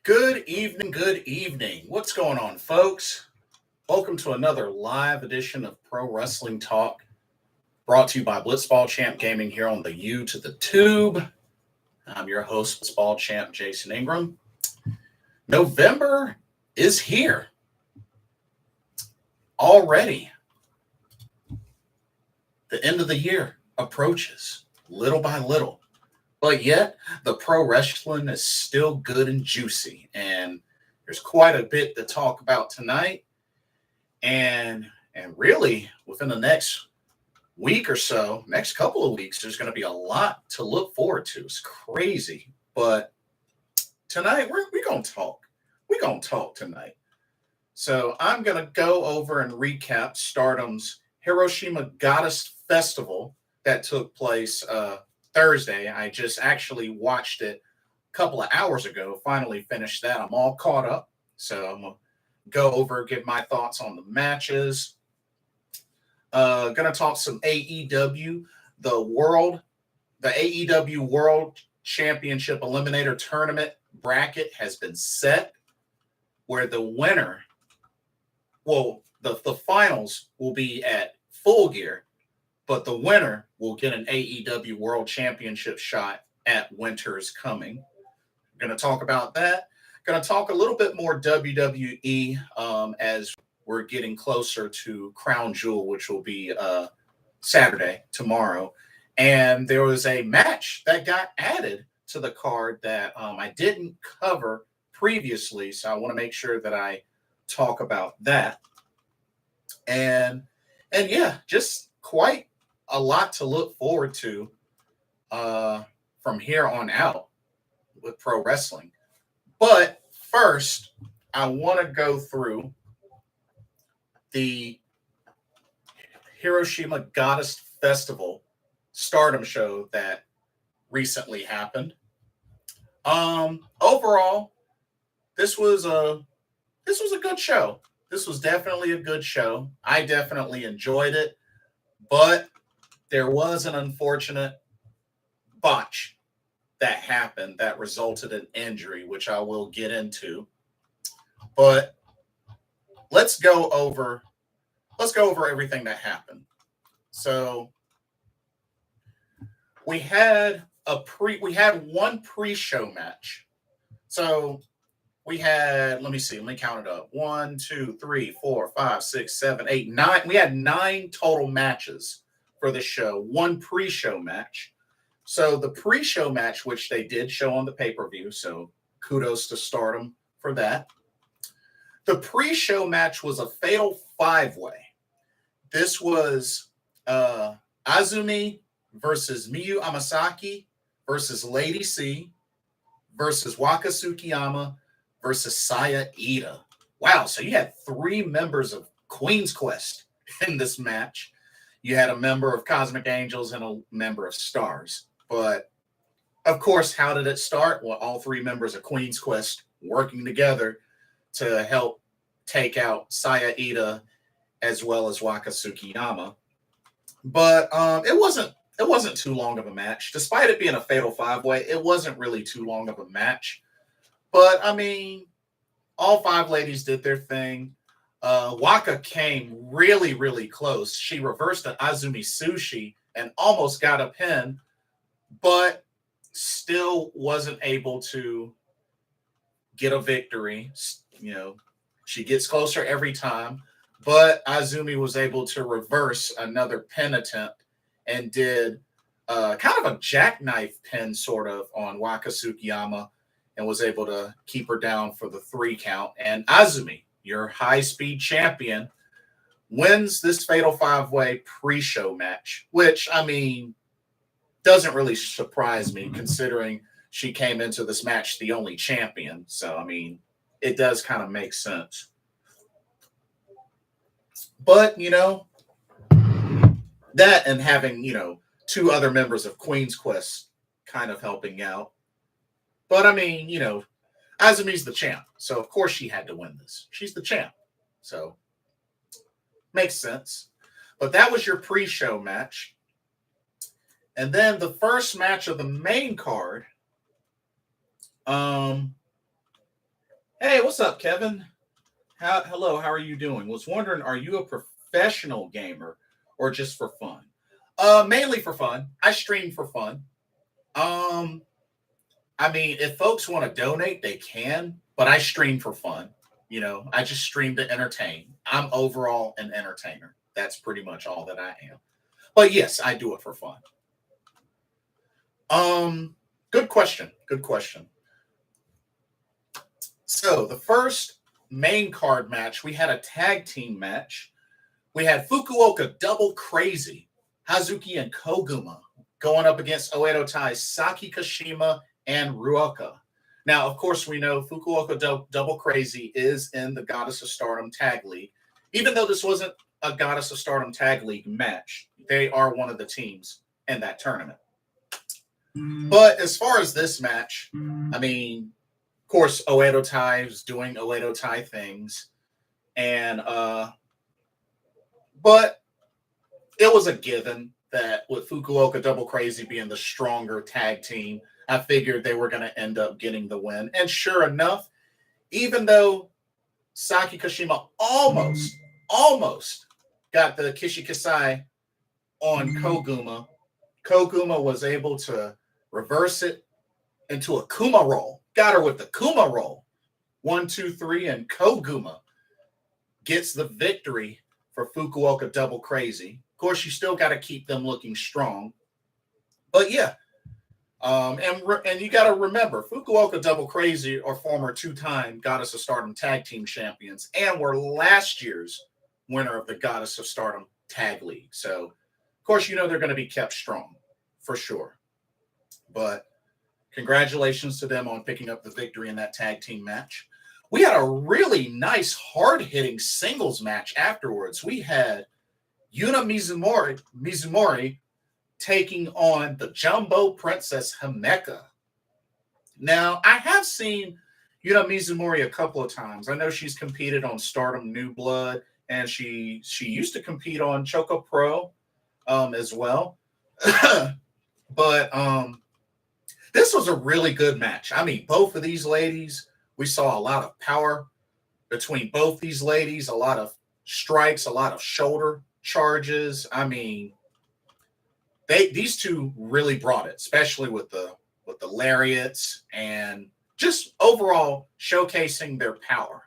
Good evening, good evening. What's going on, folks? Welcome to another live edition of Pro Wrestling Talk, brought to you by Blitzball Champ Gaming here on the U to the Tube. I'm your host, Blitzball Champ Jason Ingram. November is here already. The end of the year approaches little by little. But yet, the pro wrestling is still good and juicy. And there's quite a bit to talk about tonight. And really, within the next week or so, next couple of weeks, there's going to be a lot to look forward to. It's crazy. But tonight, we're going to talk. We're going to talk tonight. So I'm going to go over and recap Stardom's Hiroshima Goddess Festival that took place Thursday. I just actually watched it a couple of hours ago. Finally finished that. I'm all caught up. So I'm going to go over, give my thoughts on the matches. Going to talk some AEW. The AEW World Championship Eliminator Tournament bracket has been set, where the winner, the finals will be at Full Gear, but the winner will get an AEW World Championship shot at Winter's Coming. We're going to talk about that. Going to talk a little bit more WWE as we're getting closer to Crown Jewel, which will be Saturday, tomorrow. And there was a match that got added to the card that I didn't cover previously, so I want to make sure that I talk about that. And yeah, just quite a lot to look forward to from here on out with pro wrestling. But first, I want to go through the Hiroshima Goddess Festival Stardom show that recently happened. Overall, this was a good show. This was definitely a good show. I definitely enjoyed it, but there was an unfortunate botch that happened that resulted in injury, which I will get into. But let's go over everything that happened. So we had one pre-show match. So we had, let me count it up. 1, 2, 3, 4, 5, 6, 7, 8, 9. We had 9 total matches for the show, one pre-show match. So the pre-show match, which they did show on the pay-per-view, so kudos to Stardom for that. The pre-show match was a fatal 5-way. This was Azumi versus Miyu Amasaki versus Lady C versus Waka Tsukiyama versus Saya Ida. Wow, so you had 3 members of Queen's Quest in this match. You had a member of Cosmic Angels and a member of Stars. But, of course, how did it start? Well, all 3 members of Queen's Quest working together to help take out Saya Ida as well as Waka Tsukiyama. But it wasn't too long of a match. Despite it being a fatal 5-way, it wasn't really too long of a match. But, I mean, all 5 ladies did their thing. Waka came really, really close. She reversed an Azumi Sushi and almost got a pin, but still wasn't able to get a victory. You know, she gets closer every time, but Azumi was able to reverse another pin attempt and did kind of a jackknife pin sort of on Waka Tsukiyama and was able to keep her down for the 3 count. And Azumi, your high-speed champion, wins this fatal 5-way pre-show match, which, I mean, doesn't really surprise me considering she came into this match the only champion. So, I mean, it does kind of make sense. But, you know, that and having, 2 other members of Queen's Quest kind of helping out. But, I mean, Azumi's the champ, so of course she had to win this. She's the champ, so makes sense. But that was your pre-show match. And then the first match of the main card Hey, what's up, Kevin? Hello, how are you doing? Was wondering, are you a professional gamer or just for fun? Mainly for fun. I stream for fun. Um, I mean, if folks want to donate, they can, but I stream for fun. I just stream to entertain. I'm overall an entertainer. That's pretty much all that I am. But yes, I do it for fun. Good question. Good question. So the first main card match, we had a tag team match. We had Fukuoka Double Crazy, Hazuki and Koguma going up against Oedo Tai's Saki Kashima and Ruoka. Now, of course, we know Fukuoka Double Crazy is in the Goddess of Stardom Tag League. Even though this wasn't a Goddess of Stardom Tag League match, they are one of the teams in that tournament. But as far as this match, I mean, of course, Oedo Tai is doing Oedo Tai things. And but it was a given that with Fukuoka Double Crazy being the stronger tag team, I figured they were going to end up getting the win. And sure enough, even though Saki Kashima almost got the Kishikisai on Koguma, Koguma was able to reverse it into a Kuma roll. Got her with the Kuma roll. 1, 2, 3, and Koguma gets the victory for Fukuoka Double Crazy. Of course, you still got to keep them looking strong. But yeah, and you got to remember, Fukuoka Double Crazy are former 2-time Goddess of Stardom Tag Team champions and were last year's winner of the Goddess of Stardom Tag League. So, of course, they're going to be kept strong for sure. But congratulations to them on picking up the victory in that tag team match. We had a really nice, hard-hitting singles match afterwards. We had Yuna Mizumori taking on the Jumbo Princess Himeka. Now, I have seen Yuna Mizumori a couple of times. I know she's competed on Stardom New Blood, and she used to compete on Choco Pro as well. But this was a really good match. I mean, both of these ladies, we saw a lot of power between both these ladies, a lot of strikes, a lot of shoulder charges. I mean, these two really brought it, especially with the lariats and just overall showcasing their power.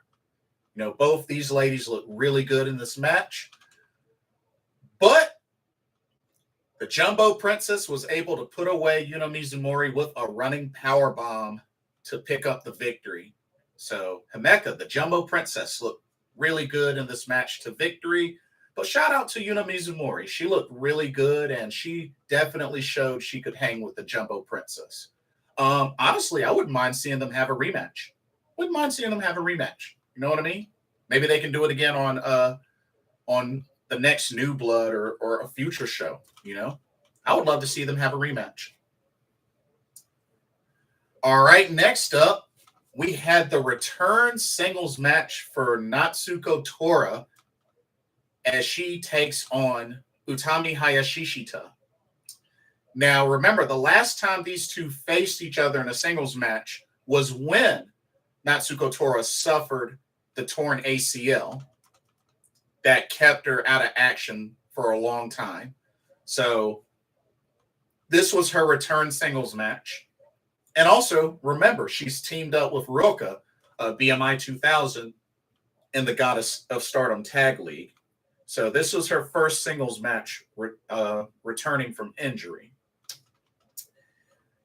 Both these ladies look really good in this match. But the Jumbo Princess was able to put away Yuna Mizumori with a running power bomb to pick up the victory. So Himeka, the Jumbo Princess, looked really good in this match to victory. But shout out to Yuna Mizumori. She looked really good, and she definitely showed she could hang with the Jumbo Princess. Honestly, I wouldn't mind seeing them have a rematch. Wouldn't mind seeing them have a rematch. You know what I mean? Maybe they can do it again on the next New Blood or a future show. I would love to see them have a rematch. All right, next up, we had the return singles match for Natsuko Tora as she takes on Utami Hayashishita. Now, remember, the last time these two faced each other in a singles match was when Natsuko Tora suffered the torn ACL that kept her out of action for a long time. So this was her return singles match. And also, remember, she's teamed up with Ruoka, BMI 2000, in the Goddess of Stardom Tag League. So this was her first singles match returning from injury.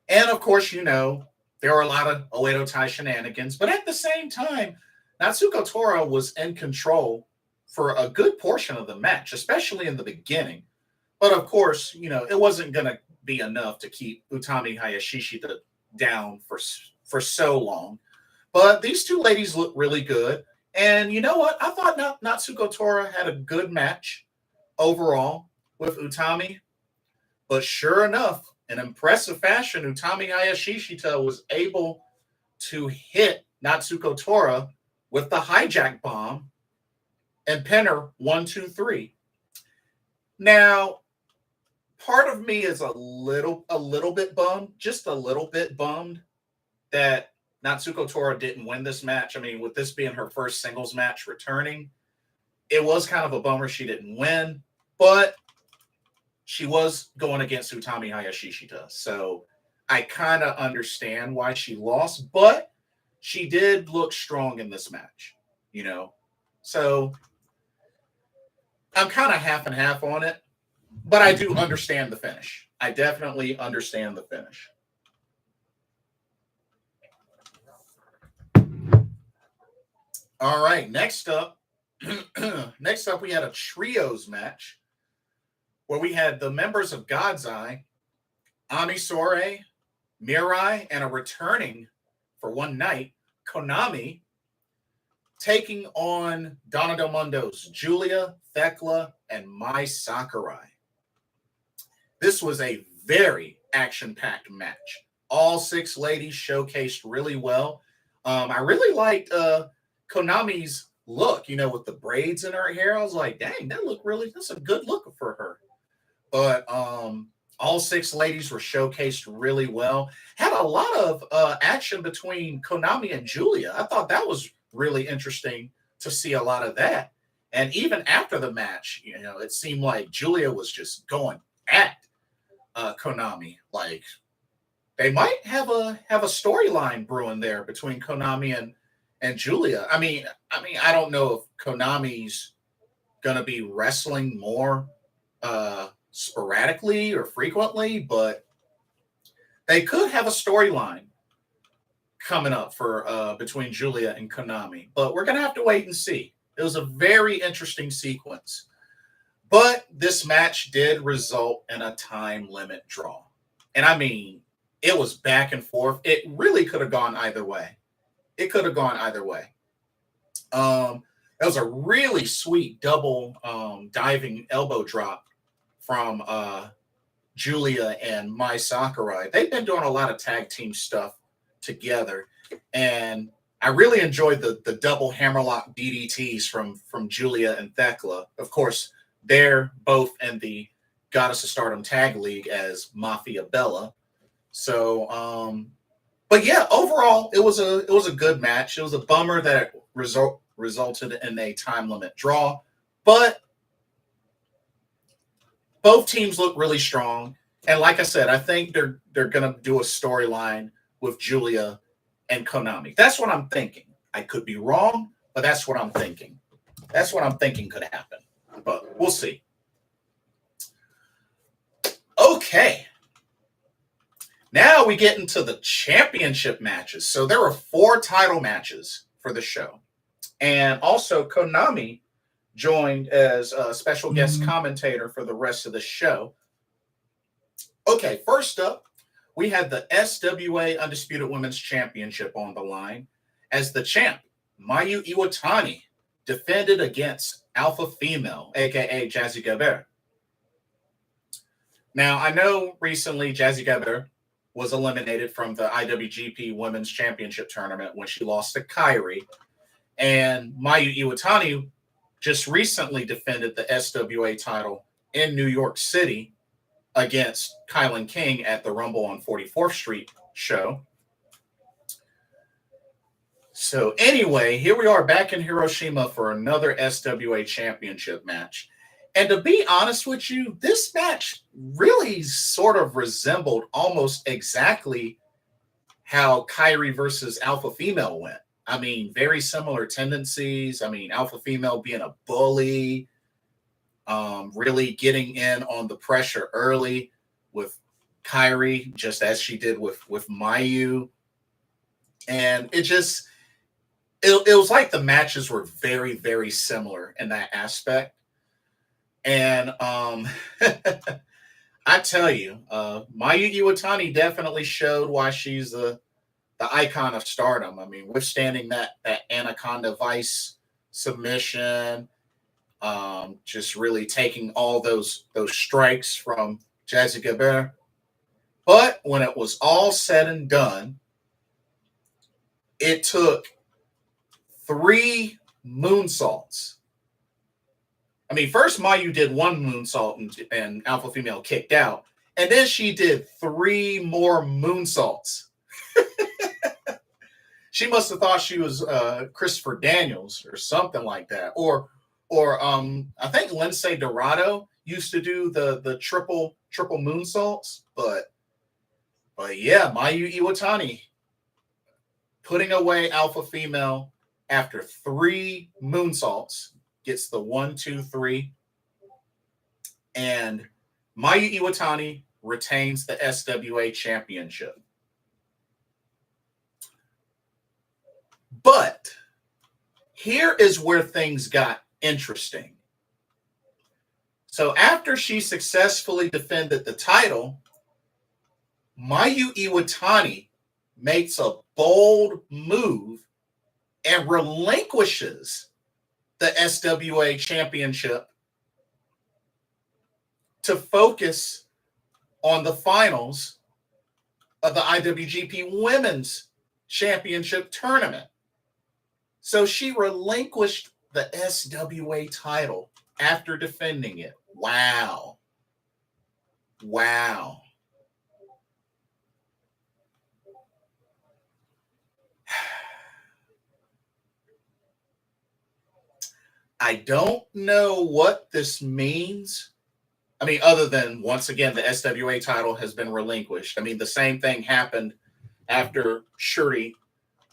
And of course, there are a lot of Oedo Tai shenanigans. But at the same time, Natsuko Tora was in control for a good portion of the match, especially in the beginning. But of course, it wasn't going to be enough to keep Utami Hayashishita down for so long. But these two ladies look really good. And you know what? I thought Natsuko Tora had a good match overall with Utami. But sure enough, in impressive fashion, Utami Hayashishita was able to hit Natsuko Tora with the hijack bomb and pin her 1, 2, 3. Now, part of me is a little bit bummed, just a little bit bummed that Natsuko Tora didn't win this match. I mean, with this being her first singles match returning, it was kind of a bummer she didn't win, but she was going against Utami Hayashishita. So I kind of understand why she lost, but she did look strong in this match, you know. So I'm kind of half and half on it, but I do understand the finish. I definitely understand the finish. All right, next up, we had a trios match where we had the members of God's Eye, Ami Sourei, Mirai, and a returning for one night, Konami, taking on Donna Del Mundo's Julia, Thekla, and Mai Sakurai. This was a very action-packed match. All 6 ladies showcased really well. I really liked Konami's look, with the braids in her hair. I was like, dang, that's a good look for her. But all 6 ladies were showcased really well. Had a lot of action between Konami and Julia. I thought that was really interesting to see a lot of that. And even after the match, it seemed like Julia was just going at Konami. Like they might have a storyline brewing there between Konami and Julia. I mean, I don't know if Konami's gonna be wrestling more sporadically or frequently, but they could have a storyline coming up for between Julia and Konami. But we're gonna have to wait and see. It was a very interesting sequence. But this match did result in a time limit draw. And I mean, it was back and forth. It really could have gone either way. It could have gone either way. That was a really sweet double diving elbow drop from Julia and Mai Sakurai. They've been doing a lot of tag team stuff together. And I really enjoyed the double hammerlock DDTs from Julia and Thekla. Of course, they're both in the Goddess of Stardom Tag League as Mafia Bella. So, but yeah, overall, it was a good match. It was a bummer that it resulted in a time limit draw, but both teams look really strong. And like I said, I think they're gonna do a storyline with Julia and Konami. That's what I'm thinking. I could be wrong, but that's what I'm thinking. That's what I'm thinking could happen. But we'll see. Okay. Now we get into the championship matches. So there were 4 title matches for the show. And also Konami joined as a special guest commentator for the rest of the show. Okay, first up, we had the SWA Undisputed Women's Championship on the line as the champ, Mayu Iwatani, defended against Alpha Female, a.k.a. Jazzy Gabert. Now, I know recently Jazzy Gabert was eliminated from the IWGP Women's Championship Tournament when she lost to Kairi. And Mayu Iwatani just recently defended the SWA title in New York City against Kylan King at the Rumble on 44th Street show. So anyway, here we are back in Hiroshima for another SWA championship match. And to be honest with you, this match really sort of resembled almost exactly how Kairi versus Alpha Female went. I mean, very similar tendencies. I mean, Alpha Female being a bully, really getting in on the pressure early with Kairi, just as she did with Mayu. And it was like the matches were very, very similar in that aspect. And I tell you, Mayu Iwatani definitely showed why she's the icon of Stardom. I mean, withstanding that Anaconda Vice submission, just really taking all those strikes from Jazzy Gabert. But when it was all said and done, it took 3 moonsaults. I mean, first Mayu did 1 moonsault and Alpha Female kicked out. And then she did 3 more moonsaults. She must have thought she was Christopher Daniels or something like that. Or I think Lindsay Dorado used to do the triple moonsaults, but yeah, Mayu Iwatani putting away Alpha Female after 3 moonsaults, gets the 1, 2, 3, and Mayu Iwatani retains the SWA championship. But here is where things got interesting. So after she successfully defended the title, Mayu Iwatani makes a bold move and relinquishes the SWA championship to focus on the finals of the IWGP Women's Championship Tournament. So she relinquished the SWA title after defending it. Wow. I don't know what this means. I mean, other than, once again, the SWA title has been relinquished. I mean, the same thing happened after Shuri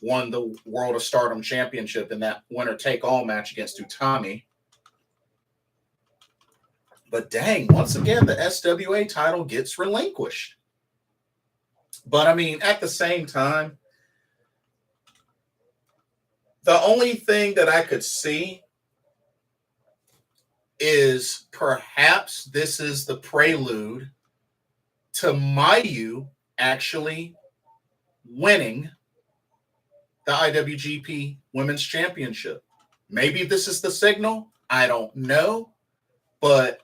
won the World of Stardom Championship in that winner-take-all match against Utami. But dang, once again, the SWA title gets relinquished. But, I mean, at the same time, the only thing that I could see is perhaps this is the prelude to Mayu actually winning the IWGP Women's Championship. Maybe this is the signal. I don't know. But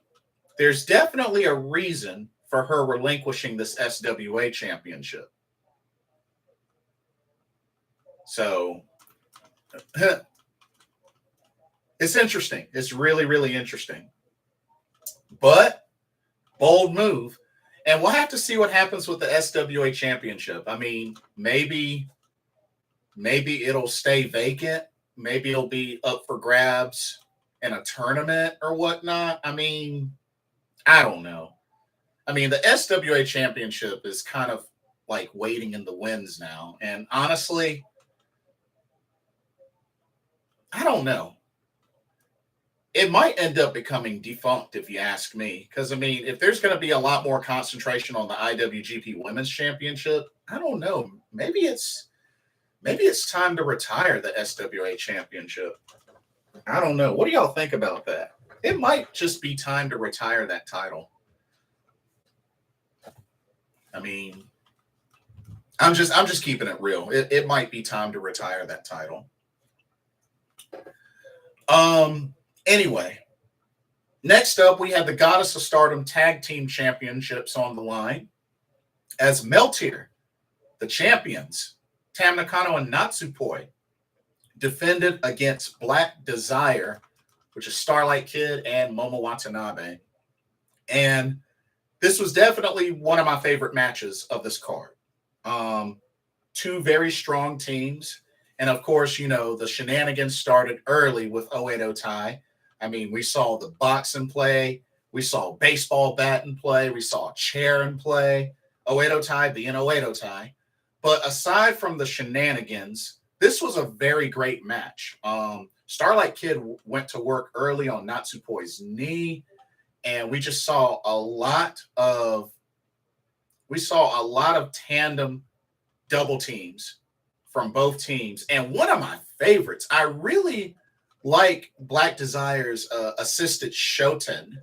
there's definitely a reason for her relinquishing this SWA championship. So it's interesting. It's really, really interesting. But bold move. And we'll have to see what happens with the SWA championship. I mean, maybe it'll stay vacant. Maybe it'll be up for grabs in a tournament or whatnot. I mean, I don't know. I mean, the SWA championship is kind of like waiting in the wings now. And honestly, I don't know. It might end up becoming defunct, if you ask me. Because, I mean, if there's going to be a lot more concentration on the IWGP Women's Championship, I don't know. Maybe it's time to retire the SWA Championship. I don't know. What do y'all think about that? It might just be time to retire that title. I mean, I'm just keeping it real. It might be time to retire that title. Anyway, next up, we have the Goddess of Stardom Tag Team Championships on the line as Meltier, the champions, Tam Nakano and Natsupoi, defended against Black Desire, which is Starlight Kid and Momo Watanabe. And this was definitely one of my favorite matches of this card. 2 very strong teams. And of course, you know, the shenanigans started early with Oedo Tai. I mean, we saw the box in play. We saw baseball bat in play. We saw a chair in play. Oedo Tai being Oedo Tai. But aside from the shenanigans, this was a very great match. Starlight Kid went to work early on Natsupoi's knee. And we just saw a lot of tandem double teams from both teams. And one of my favorites, I really like Black Desire's assisted Shoten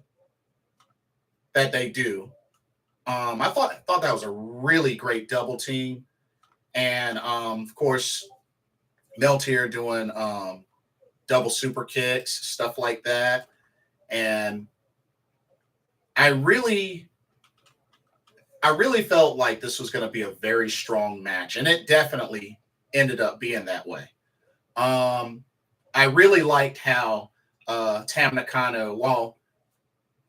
that they do. I thought that was a really great double team. And of course, Meltier doing double super kicks, stuff like that. And I really felt like this was going to be a very strong match, and it definitely ended up being that way. I really liked how Tam Nakano, while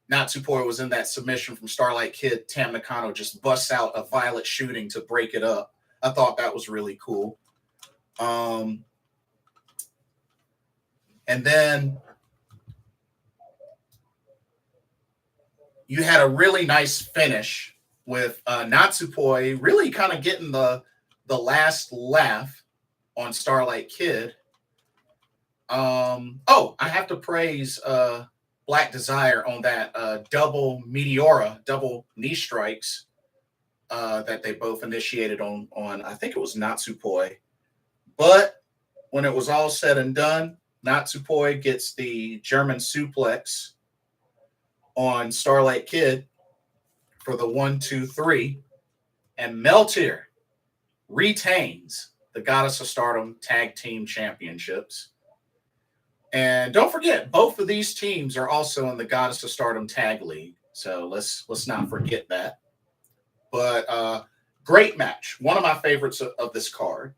Natsupoi was in that submission from Starlight Kid, Tam Nakano just busts out a violet shooting to break it up. I thought that was really cool. And then you had a really nice finish with Natsupoi really kind of getting the last laugh on Starlight Kid. I have to praise Black Desire on that double Meteora, double knee strikes that they both initiated on I think it was Natsupoi. But when it was all said and done, Natsupoi gets the German suplex on Starlight Kid for the 1-2-3, and Meltier retains the Goddess of Stardom Tag Team Championships. And don't forget, both of these teams are also in the Goddess of Stardom Tag League, so let's not forget that. But great match, one of my favorites of this card.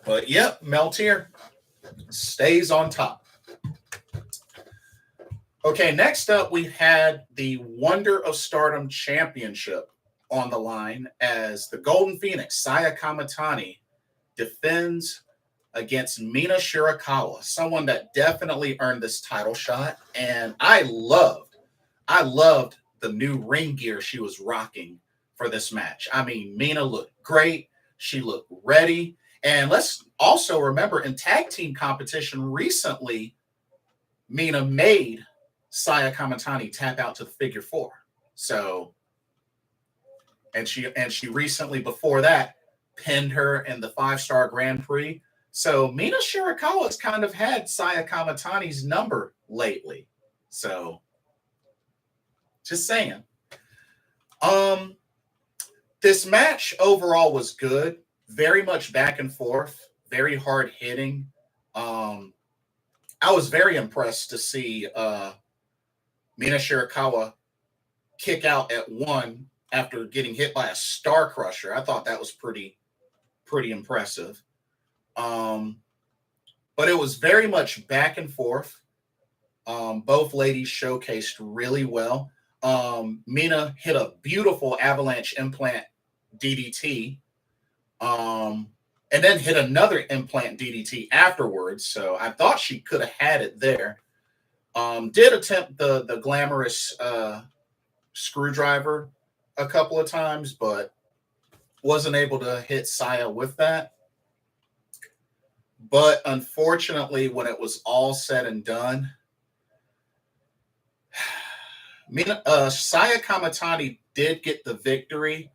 But yep, Meltier stays on top. Okay, next up, we had the Wonder of Stardom Championship on the line as the Golden Phoenix, Saya Kamitani, defends against Mina Shirakawa, someone that definitely earned this title shot. And I loved the new ring gear she was rocking for this match. I mean, Mina looked great. She looked ready. And let's also remember, in tag team competition recently, Mina made Saya Kamitani tap out to the figure 4. So, and she recently before that pinned her in the 5-star Grand Prix. So Mina Shirakawa's kind of had Saya Kamitani's number lately. So, just saying. This match overall was good. Very much back and forth. Very hard hitting. I was very impressed to see Mina Shirakawa kick out at 1 after getting hit by a Star Crusher. I thought that was pretty impressive. But it was very much back and forth. Both ladies showcased really well. Mina hit a beautiful avalanche implant DDT, and then hit another implant DDT afterwards. So I thought she could have had it there. Did attempt the glamorous screwdriver a couple of times, but wasn't able to hit Saya with that. But unfortunately, when it was all said and done, Saya Kamitani did get the victory,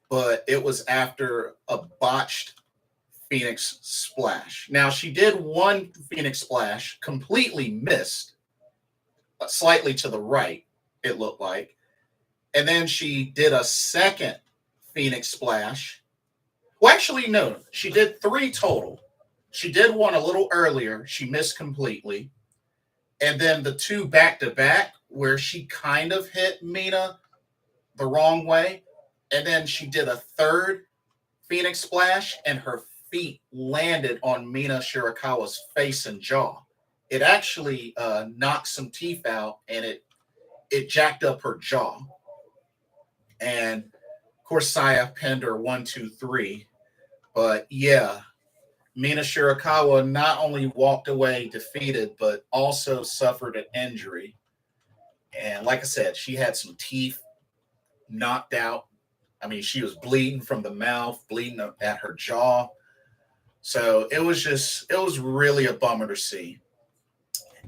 but it was after a botched Phoenix Splash. Now, she did one Phoenix Splash, completely missed, slightly to the right, it looked like. And then she did a second Phoenix Splash. Well, actually, no. She did 3 total. She did one a little earlier. She missed completely. And then the 2 back-to-back where she kind of hit Mina the wrong way. And then she did a 3rd Phoenix Splash, and her feet landed on Mina Shirakawa's face and jaw. It actually knocked some teeth out, and it jacked up her jaw. And, of course, Saya pinned her 1-2-3. But, yeah, Mina Shirakawa not only walked away defeated, but also suffered an injury. And like I said, she had some teeth knocked out. I mean, she was bleeding from the mouth, bleeding at her jaw. So it was really a bummer to see.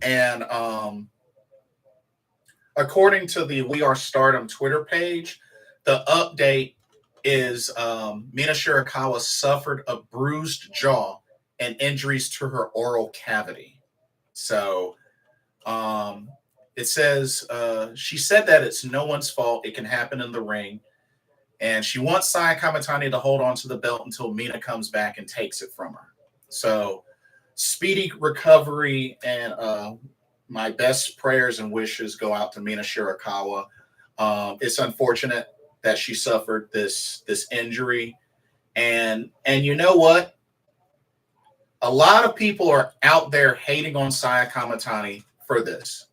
And according to the We Are Stardom Twitter page, the update is Mina Shirakawa suffered a bruised jaw and injuries to her oral cavity. So it says, she said that it's no one's fault. It can happen in the ring. And she wants Saya Kamitani to hold on to the belt until Mina comes back and takes it from her. So speedy recovery, and my best prayers and wishes go out to Mina Shirakawa. It's unfortunate that she suffered this injury. And you know what? A lot of people are out there hating on Saya Kamitani for this.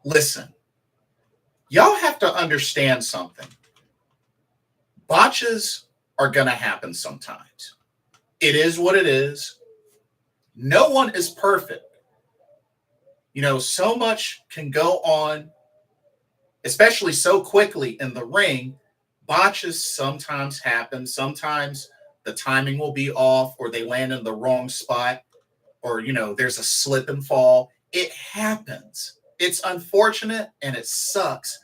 Listen, y'all have to understand something. Botches are going to happen sometimes. It is what it is. No one is perfect. So much can go on, especially so quickly in the ring. Botches sometimes happen. Sometimes the timing will be off, or they land in the wrong spot, or, there's a slip and fall. It happens. It's unfortunate and it sucks.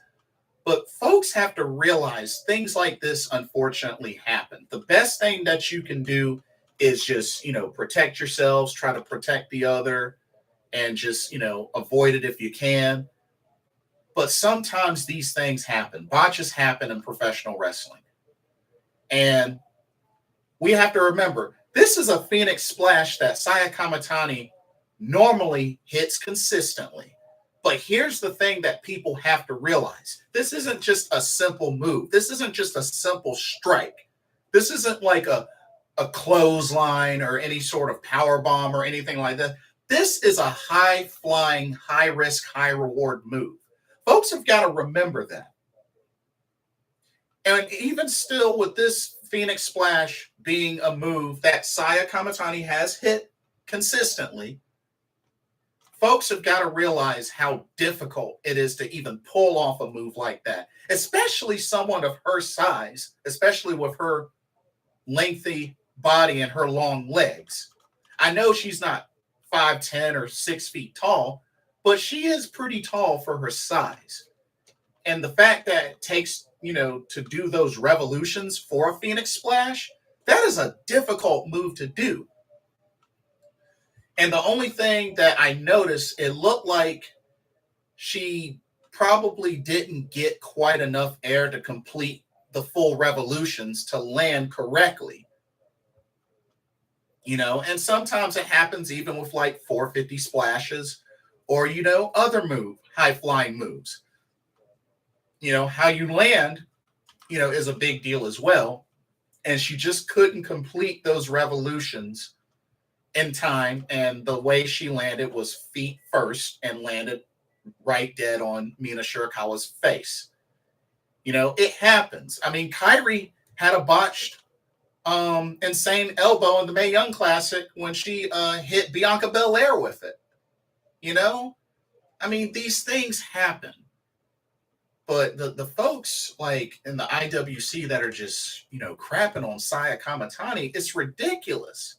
But folks have to realize things like this unfortunately happen. The best thing that you can do is just, protect yourselves, try to protect the other, and just, avoid it if you can. But sometimes these things happen. Botches happen in professional wrestling. And we have to remember, this is a Phoenix Splash that Saya Kamitani normally hits consistently. But here's the thing that people have to realize. This isn't just a simple move. This isn't just a simple strike. This isn't like a clothesline or any sort of power bomb or anything like that. This is a high-flying, high-risk, high-reward move. Folks have got to remember that. And even still, with this Phoenix Splash being a move that Saya Kamitani has hit consistently, folks have got to realize how difficult it is to even pull off a move like that, especially someone of her size, especially with her lengthy body and her long legs. I know she's not 5'10" or 6 feet tall, but she is pretty tall for her size. And the fact that it takes, to do those revolutions for a Phoenix Splash, that is a difficult move to do. And the only thing that I noticed, it looked like she probably didn't get quite enough air to complete the full revolutions to land correctly. And sometimes it happens even with like 450 splashes or, other high-flying moves. How you land, is a big deal as well. And she just couldn't complete those revolutions in time. And the way she landed was feet first and landed right dead on Mina Shirakawa's face. It happens. I mean, Kairi had a botched insane elbow in the Mae Young Classic when she hit Bianca Belair with it. I mean, these things happen. But the folks like in the IWC that are just, crapping on Saya Kamitani, it's ridiculous.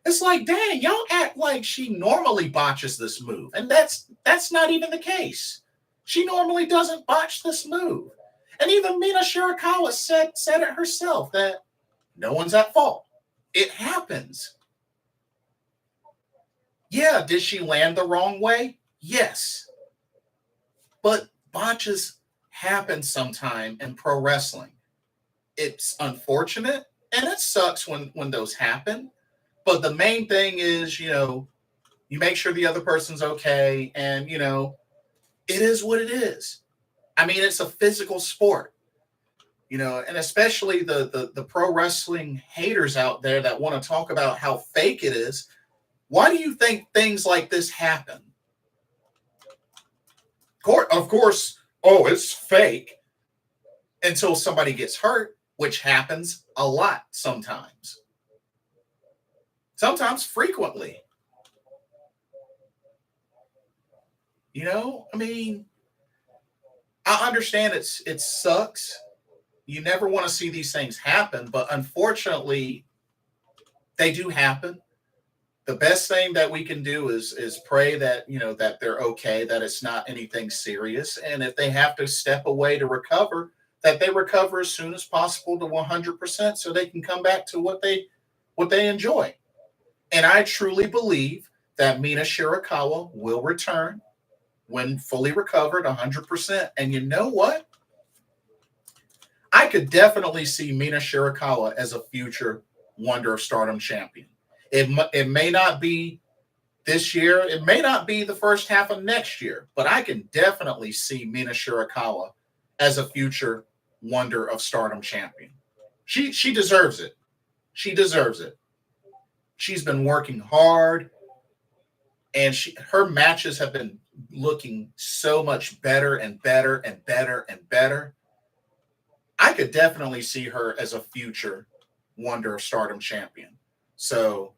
It's like, dang, y'all act like she normally botches this move. And that's not even the case. She normally doesn't botch this move. And even Mina Shirakawa said it herself that no one's at fault. It happens. Yeah, did she land the wrong way? Yes. But botches happen sometime in pro wrestling. It's unfortunate and it sucks when those happen. But the main thing is, you make sure the other person's okay. And, it is what it is. I mean, it's a physical sport. And especially the pro wrestling haters out there that want to talk about how fake it is. Why do you think things like this happen? Of course, it's fake until somebody gets hurt, which happens a lot sometimes. Sometimes frequently. I mean, I understand it sucks. You never want to see these things happen, but unfortunately, they do happen. The best thing that we can do is pray that, that they're okay, that it's not anything serious. And if they have to step away to recover, that they recover as soon as possible to 100% so they can come back to what they enjoy. And I truly believe that Mina Shirakawa will return when fully recovered 100%. And you know what? I could definitely see Mina Shirakawa as a future Wonder of Stardom champion. It may not be this year. It may not be the first half of next year, but I can definitely see Mina Shirakawa as a future Wonder of Stardom champion. She deserves it. She deserves it. She's been working hard, and her matches have been looking so much better and better and better and better. I could definitely see her as a future Wonder of Stardom champion. So,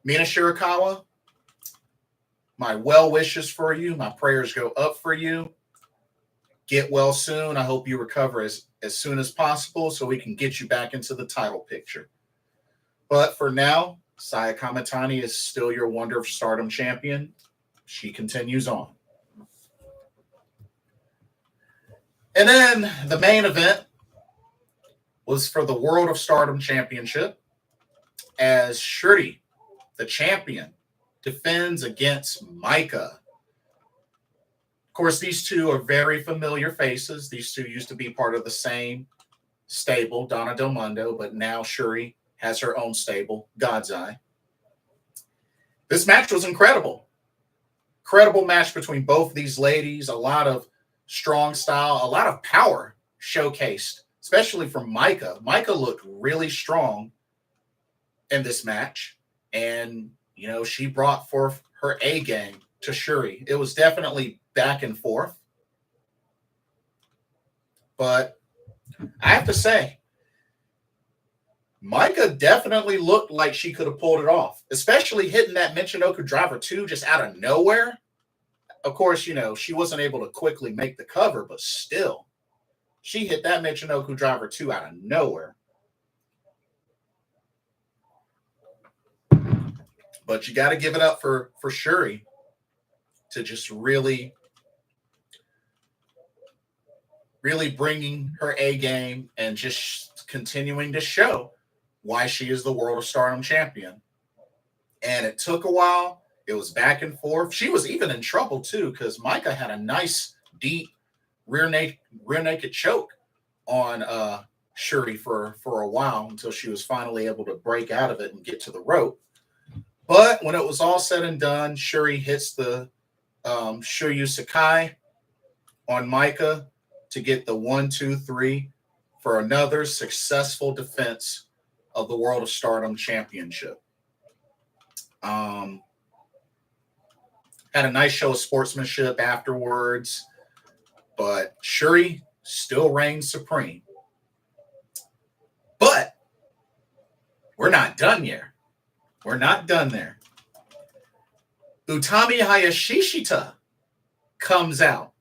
Mina Shirakawa, my well wishes for you. My prayers go up for you. Get well soon. I hope you recover as soon as possible so we can get you back into the title picture. But for now, Saya Kamitani is still your Wonder of Stardom champion. She continues on. And then the main event was for the World of Stardom Championship as Shuri, the champion, defends against Micah. Of course, these two are very familiar faces. These two used to be part of the same stable, Donna Del Mondo, but now Shuri has her own stable, God's Eye. This match was incredible. Incredible match between both these ladies. A lot of strong style, a lot of power showcased, especially from Micah. Micah looked really strong in this match. And, you know, she brought forth her A game to Shuri. It was definitely back and forth. But I have to say, Micah definitely looked like she could have pulled it off, especially hitting that Michinoku driver 2 just out of nowhere. Of course, you know, she wasn't able to quickly make the cover, but still, she hit that Michinoku driver 2 out of nowhere. But you got to give it up for Shuri to just really bringing her A game and just continuing to show why she is the World of Stardom champion. And it took a while. It was back and forth. She was even in trouble, too, because Micah had a nice, deep rear naked choke on Shuri for a while until she was finally able to break out of it and get to the rope. But when it was all said and done, Shuri hits the Shuryu Sakai on Micah to get the 1-2-3 for another successful defense of the World of Stardom Championship. Had a nice show of sportsmanship afterwards, but Shuri still reigns supreme. But we're not done yet. We're not done there. Utami Hayashishita comes out,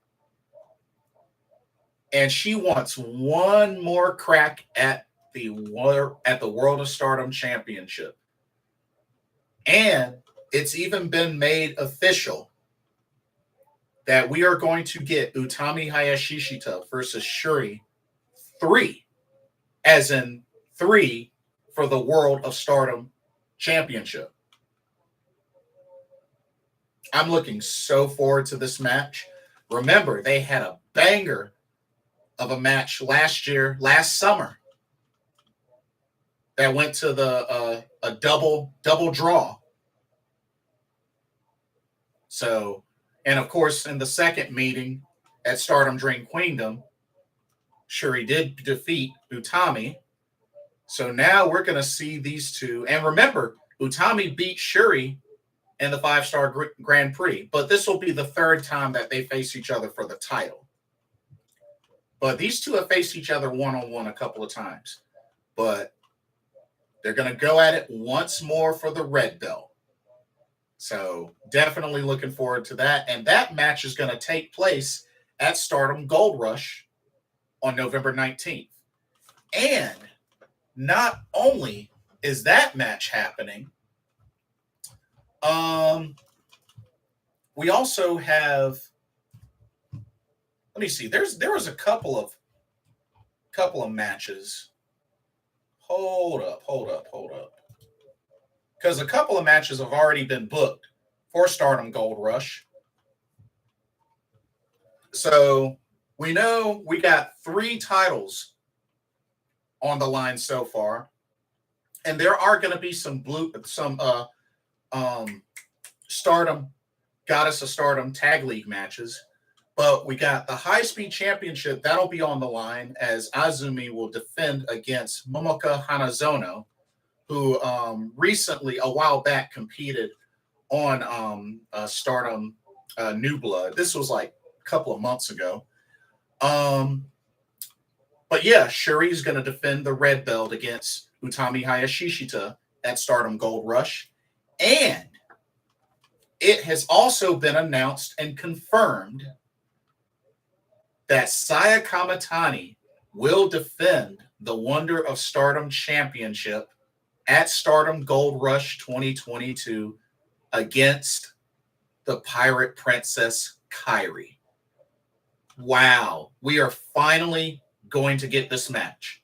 and she wants one more crack at the World of Stardom Championship. And it's even been made official that we are going to get Utami Hayashishita versus Shuri 3, as in 3 for the World of Stardom Championship. I'm looking so forward to this match. Remember, they had a banger of a match last summer, that went to the a double draw. So, and of course, in the second meeting at Stardom Dream Queendom, Shuri did defeat Utami. So now we're going to see these two. And remember, Utami beat Shuri in the 5-star Grand Prix, but this will be the third time that they face each other for the title. But these two have faced each other one-on-one a couple of times. But they're going to go at it once more for the red belt. So definitely looking forward to that. And that match is going to take place at Stardom Gold Rush on November 19th. And not only is that match happening, we also have, let me see, there was a couple of matches. Hold up. Because a couple of matches have already been booked for Stardom Gold Rush. So we know we got 3 titles on the line so far. And there are going to be some Stardom, Goddess of Stardom Tag League matches. But we got the High Speed Championship. That'll be on the line as Azumi will defend against Momoka Hanazono, who recently, a while back, competed on Stardom New Blood. This was like a couple of months ago. But yeah, Shuri's going to defend the red belt against Utami Hayashishita at Stardom Gold Rush. And it has also been announced and confirmed that Saya Kamatani will defend the Wonder of Stardom Championship at Stardom Gold Rush 2022 against the Pirate Princess Kairi. Wow, we are finally going to get this match.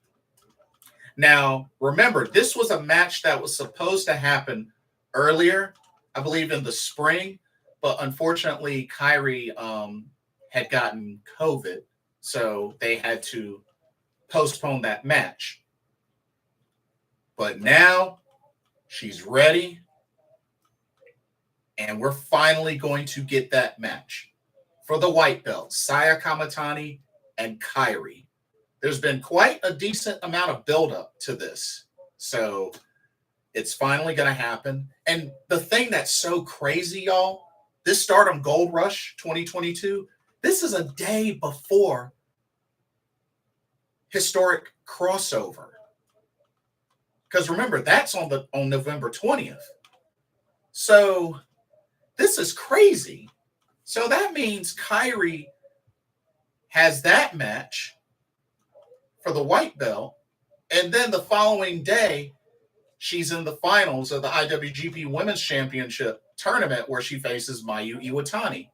Now, remember, this was a match that was supposed to happen earlier, I believe in the spring, but unfortunately, Kairi had gotten COVID, so they had to postpone that match. But now she's ready, and we're finally going to get that match for the white belt, Saya Kamatani and Kairi. There's been quite a decent amount of buildup to this, so it's finally going to happen. And the thing that's so crazy, y'all, this Stardom Gold Rush 2022, this is a day before historic crossover. Because remember, that's on November 20th. So this is crazy. So that means Kairi has that match for the white belt, and then the following day, she's in the finals of the IWGP Women's Championship tournament where she faces Mayu Iwatani.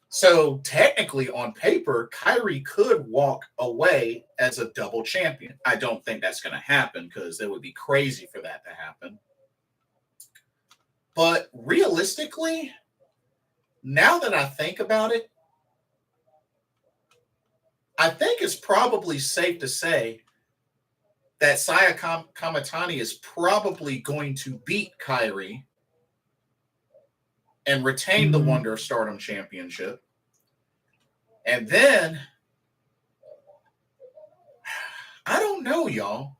So technically, on paper, Kairi could walk away as a double champion. I don't think that's going to happen because it would be crazy for that to happen. But realistically, now that I think about it, I think it's probably safe to say that Saya Kamatani is probably going to beat Kairi and retain the Wonder of Stardom Championship. And then, I don't know, y'all.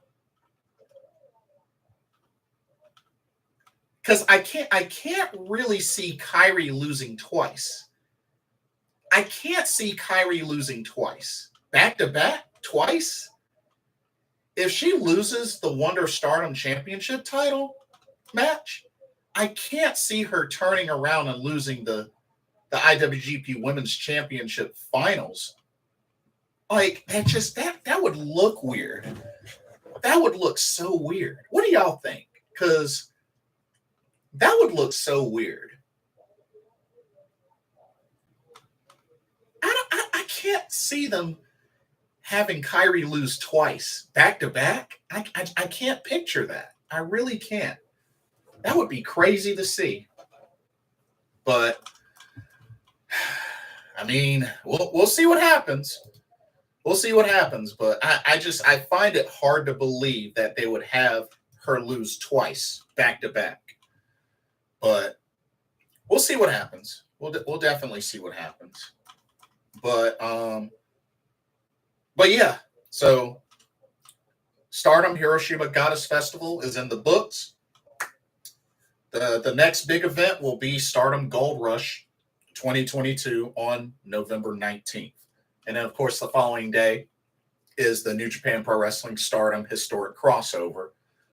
Because I can't really see Kairi losing twice. I can't see Kairi losing twice. Back to back, twice. If she loses the Wonder of Stardom Championship title match, I can't see her turning around and losing the IWGP Women's Championship finals. Like, that would look weird. That would look so weird. What do y'all think? Because that would look so weird. I can't see them having Kairi lose twice back to back. I can't picture that. I really can't. That would be crazy to see. But I mean, we'll see what happens. We'll see what happens. But I find it hard to believe that they would have her lose twice back to back. But we'll see what happens. We'll definitely see what happens. But yeah, so Stardom Hiroshima Goddess Festival is in the books. The next big event will be Stardom Gold Rush 2022 on November 19th. And then, of course, the following day is the New Japan Pro Wrestling Stardom Historic Crossover.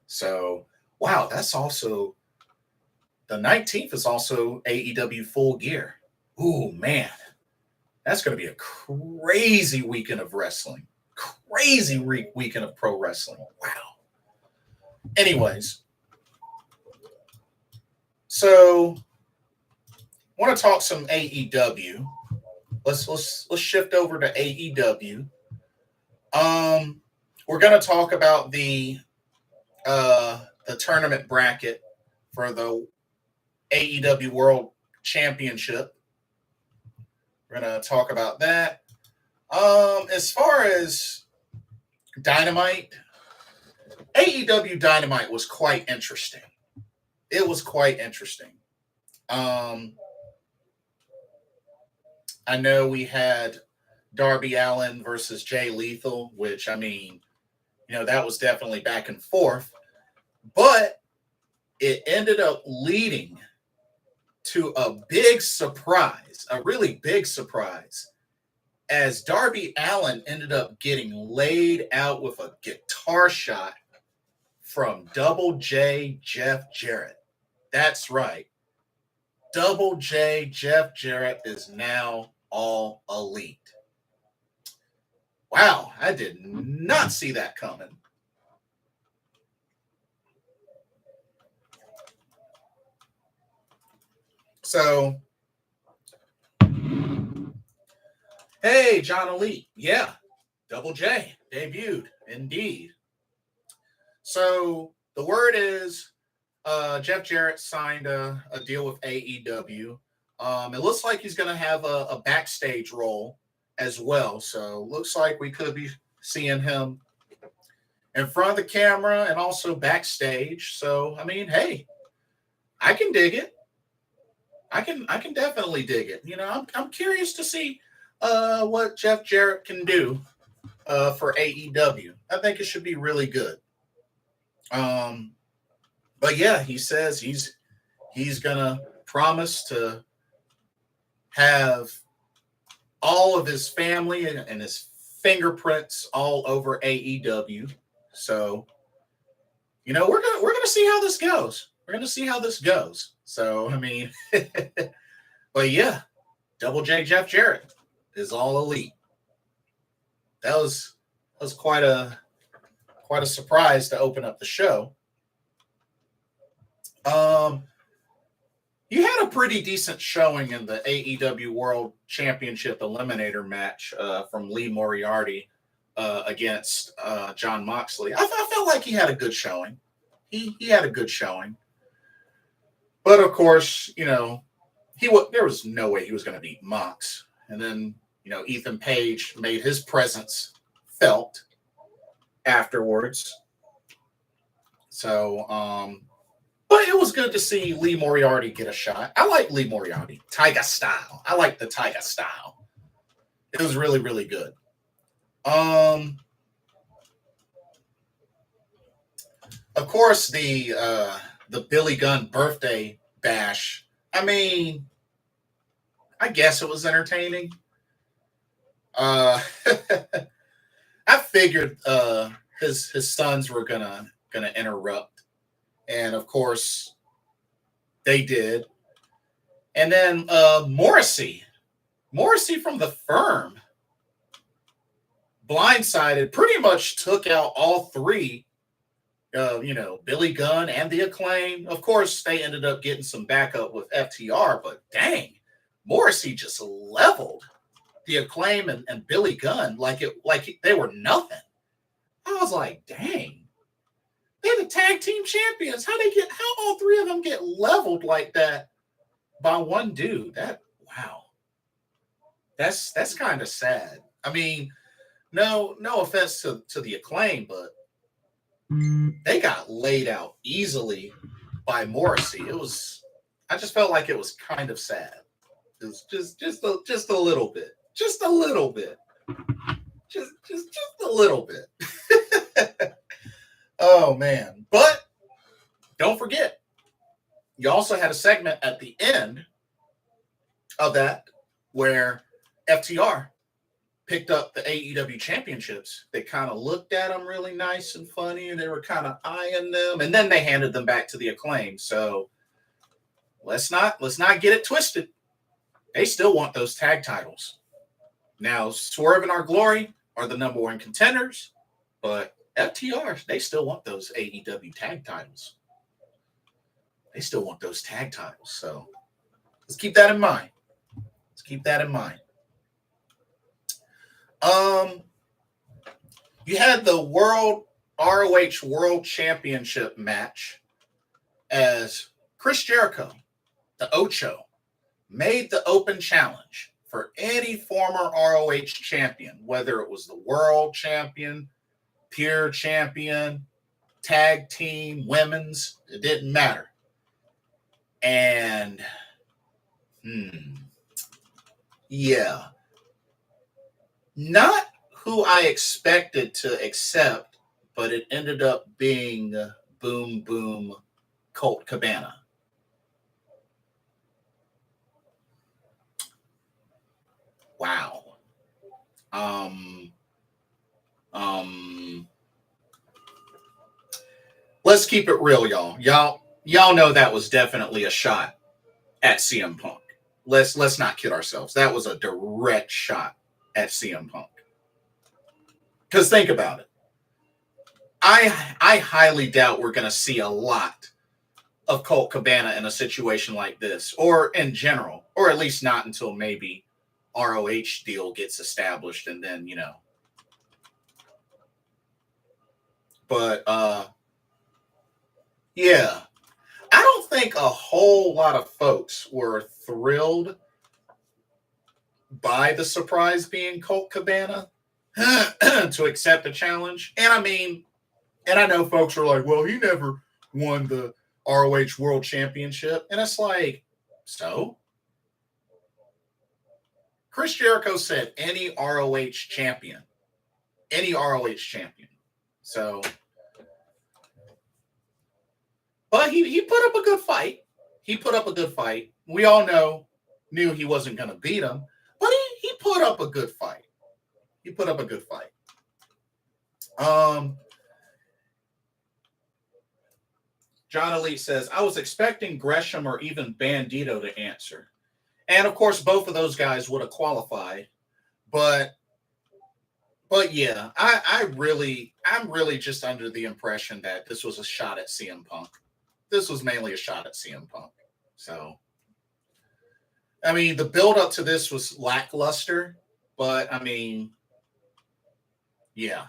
So, wow, that's also, the 19th is also AEW Full Gear. Ooh, man. That's going to be a crazy weekend of wrestling. Crazy weekend of pro wrestling. Wow. Anyways. So, I want to talk some AEW. Let's shift over to AEW. We're going to talk about the tournament bracket for the AEW World Championship. We're going to talk about that. As far as Dynamite, AEW Dynamite was quite interesting. It was quite interesting. I know we had Darby Allin versus Jay Lethal, which, I mean, that was definitely back and forth. But it ended up leading to a big surprise, a really big surprise, as Darby Allin ended up getting laid out with a guitar shot from Double J Jeff Jarrett. That's right. Double J Jeff Jarrett is now all elite. Wow, I did not see that coming. So, hey, John Elite. Yeah, Double J debuted, indeed. So, the word is Jeff Jarrett signed a deal with AEW. It looks like he's going to have a backstage role as well. So, looks like we could be seeing him in front of the camera and also backstage. So, I mean, hey, I can dig it. I can definitely dig it. You know, I'm curious to see what Jeff Jarrett can do for AEW. I think it should be really good. But yeah, he says he's gonna promise to have all of his family and his fingerprints all over AEW. So, you know, we're gonna see how this goes. We're gonna see how this goes. So, I mean, but yeah, Double J Jeff Jarrett is all elite. That was quite a surprise to open up the show. You had a pretty decent showing in the AEW World Championship Eliminator match from Lee Moriarty against Jon Moxley. I felt like he had a good showing. He had a good showing. But of course, you know, there was no way he was going to beat Mox. And then, you know, Ethan Page made his presence felt afterwards. So, but it was good to see Lee Moriarty get a shot. I like Lee Moriarty, Tiger style. I like the Tiger style. It was really, really good. Of course, the Billy Gunn birthday bash. I mean, I guess it was entertaining. I figured his sons were gonna interrupt, and of course they did. And then Morrissey from the Firm, blindsided, pretty much took out all three. You know, Billy Gunn and the Acclaim. Of course, they ended up getting some backup with FTR, but dang, Morrissey just leveled the Acclaim and Billy Gunn like they were nothing. I was like, dang, they're the tag team champions. How all three of them get leveled like that by one dude? Wow. That's kind of sad. I mean, no offense to the Acclaim, but they got laid out easily by Morrissey. I just felt like it was kind of sad. It was just a little bit. Just a little bit. Just a little bit. Oh man. But don't forget, you also had a segment at the end of that where FTR picked up the AEW championships. They kind of looked at them really nice and funny, and they were kind of eyeing them, and then they handed them back to the Acclaim. So let's not get it twisted. They still want those tag titles. Now, Swerve and Our Glory are the number one contenders, but FTR, they still want those AEW tag titles. They still want those tag titles. So let's keep that in mind. You had the ROH World Championship match as Chris Jericho, the Ocho, made the open challenge for any former ROH champion, whether it was the world champion, pure champion, tag team, women's, it didn't matter. And, yeah, not who I expected to accept, but it ended up being Boom Boom Colt Cabana. Wow. Um, let's keep it real, y'all. Y'all know that was definitely a shot at CM Punk. Let's not kid ourselves. That was a direct shot at CM Punk. Because think about it. I highly doubt we're going to see a lot of Colt Cabana in a situation like this, or in general, or at least not until maybe ROH deal gets established, and then But yeah, I don't think a whole lot of folks were thrilled by the surprise being Colt Cabana to accept the challenge. And I know folks are like, well, he never won the ROH World Championship. And it's like, so? Chris Jericho said any ROH champion. Any ROH champion. So, but he put up a good fight. He put up a good fight. We all knew he wasn't going to beat him, but he put up a good fight. He put up a good fight. John Elite says, I was expecting Gresham or even Bandito to answer. And of course, both of those guys would have qualified. But yeah, I'm really just under the impression that this was a shot at CM Punk. This was mainly a shot at CM Punk. So, I mean, the build up to this was lackluster, but I mean, yeah.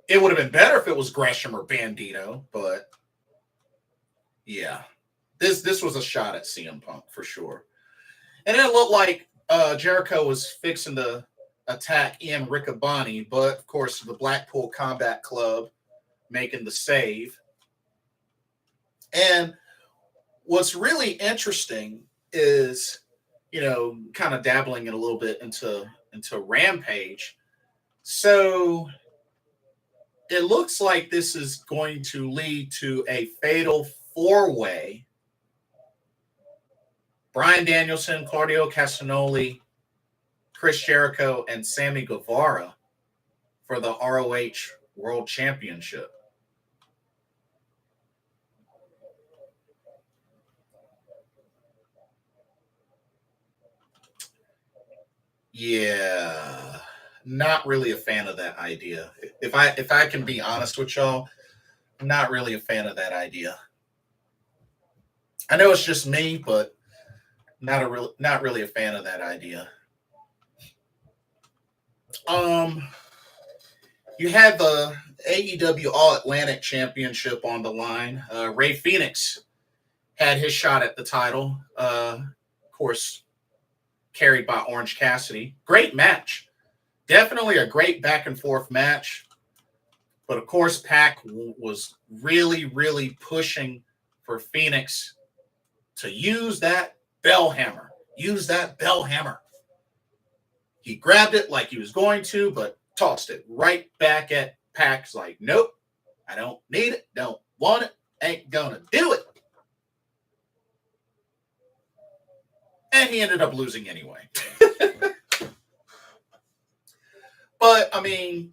It would have been better if it was Gresham or Bandito, but yeah. This was a shot at CM Punk for sure. And it looked like Jericho was fixing to attack Ian Riccaboni, but of course the Blackpool Combat Club making the save. And what's really interesting is, kind of dabbling in a little bit into Rampage. So it looks like this is going to lead to a fatal four-way. Bryan Danielson, Claudio Castagnoli, Chris Jericho, and Sammy Guevara for the ROH World Championship. Yeah, not really a fan of that idea. If I can be honest with y'all, I'm not really a fan of that idea. I know it's just me, but not really a fan of that idea. You had the AEW All Atlantic Championship on the line. Ray Phoenix had his shot at the title. Of course, carried by Orange Cassidy. Great match. Definitely a great back and forth match. But of course, Pac was really, really pushing for Phoenix to use that bell hammer. Use that bell hammer. He grabbed it like he was going to, but tossed it right back at Pac's like, nope, I don't need it, don't want it, ain't gonna do it. And he ended up losing anyway. But, I mean,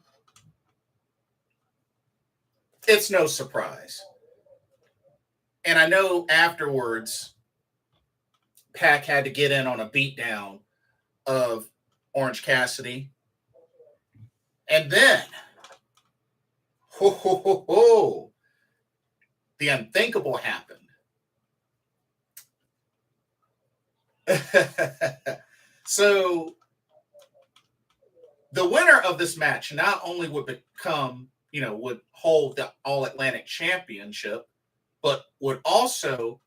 it's no surprise. And I know afterwards, Pac had to get in on a beatdown of Orange Cassidy. And then, the unthinkable happened. So, the winner of this match not only would become, would hold the All Atlantic Championship, but would also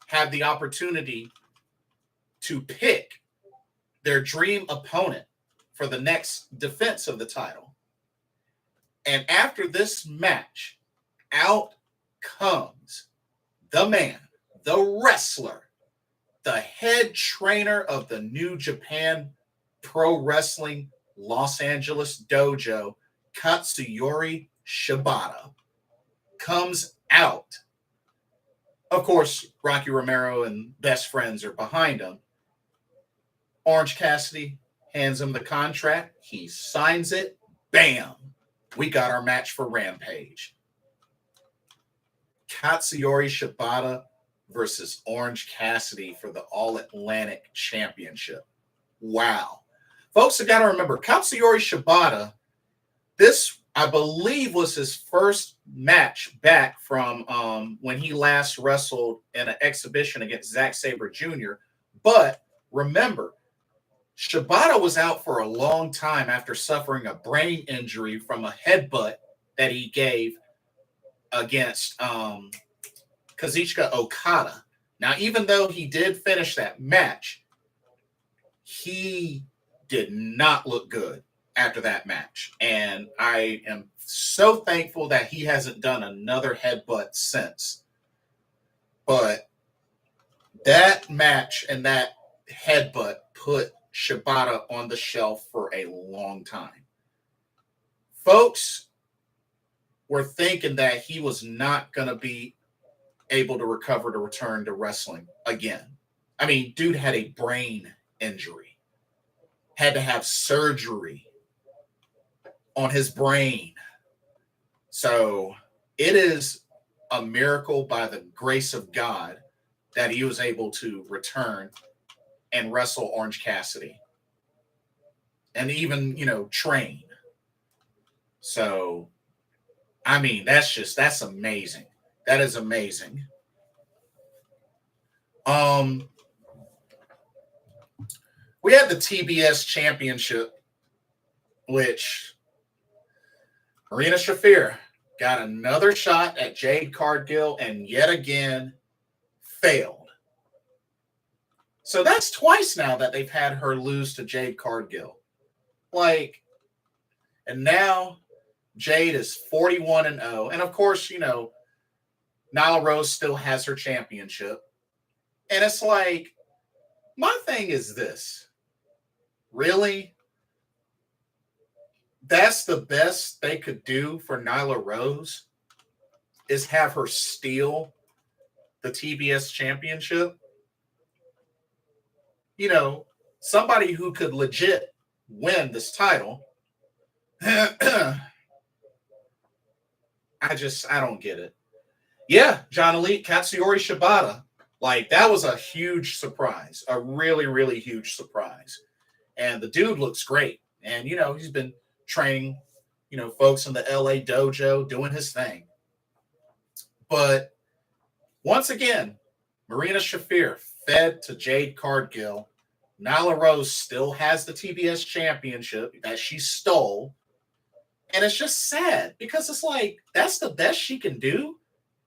have the opportunity to pick their dream opponent for the next defense of the title. And after this match, out comes the man, the wrestler, the head trainer of the New Japan Pro Wrestling Los Angeles dojo, Katsuyori Shibata, comes out. Of course, Rocky Romero and best friends are behind him. Orange Cassidy hands him the contract. He signs it. Bam. We got our match for Rampage. Katsuyori Shibata versus Orange Cassidy for the All-Atlantic Championship. Wow. Folks have got to remember, Katsuyori Shibata, this, I believe, was his first match back from when he last wrestled in an exhibition against Zack Sabre Jr. But remember, Shibata was out for a long time after suffering a brain injury from a headbutt that he gave against Kazuchika Okada. Now, even though he did finish that match, he did not look good after that match. And I am so thankful that he hasn't done another headbutt since. But that match and that headbutt put Shibata on the shelf for a long time. Folks were thinking that he was not going to be able to recover to return to wrestling again. I mean, dude had a brain injury, had to have surgery on his brain. So it is a miracle by the grace of God that he was able to return and wrestle Orange Cassidy and even, train. So, I mean, that's amazing. That is amazing. We had the TBS Championship, which Marina Shafir got another shot at Jade Cargill and yet again failed. So that's twice now that they've had her lose to Jade Cargill. And now Jade is 41-0. And of course, Nyla Rose still has her championship. And it's like, my thing is this. Really? That's the best they could do for Nyla Rose, is have her steal the TBS championship? Somebody who could legit win this title. I don't get it. Yeah, John Elite, Katsuyori Shibata. That was a huge surprise. A really, really huge surprise. And the dude looks great. And, he's been training, folks in the LA dojo, doing his thing. But once again, Marina Shafir fed to Jade Cargill. Nyla Rose still has the TBS championship that she stole. And it's just sad because it's like, that's the best she can do,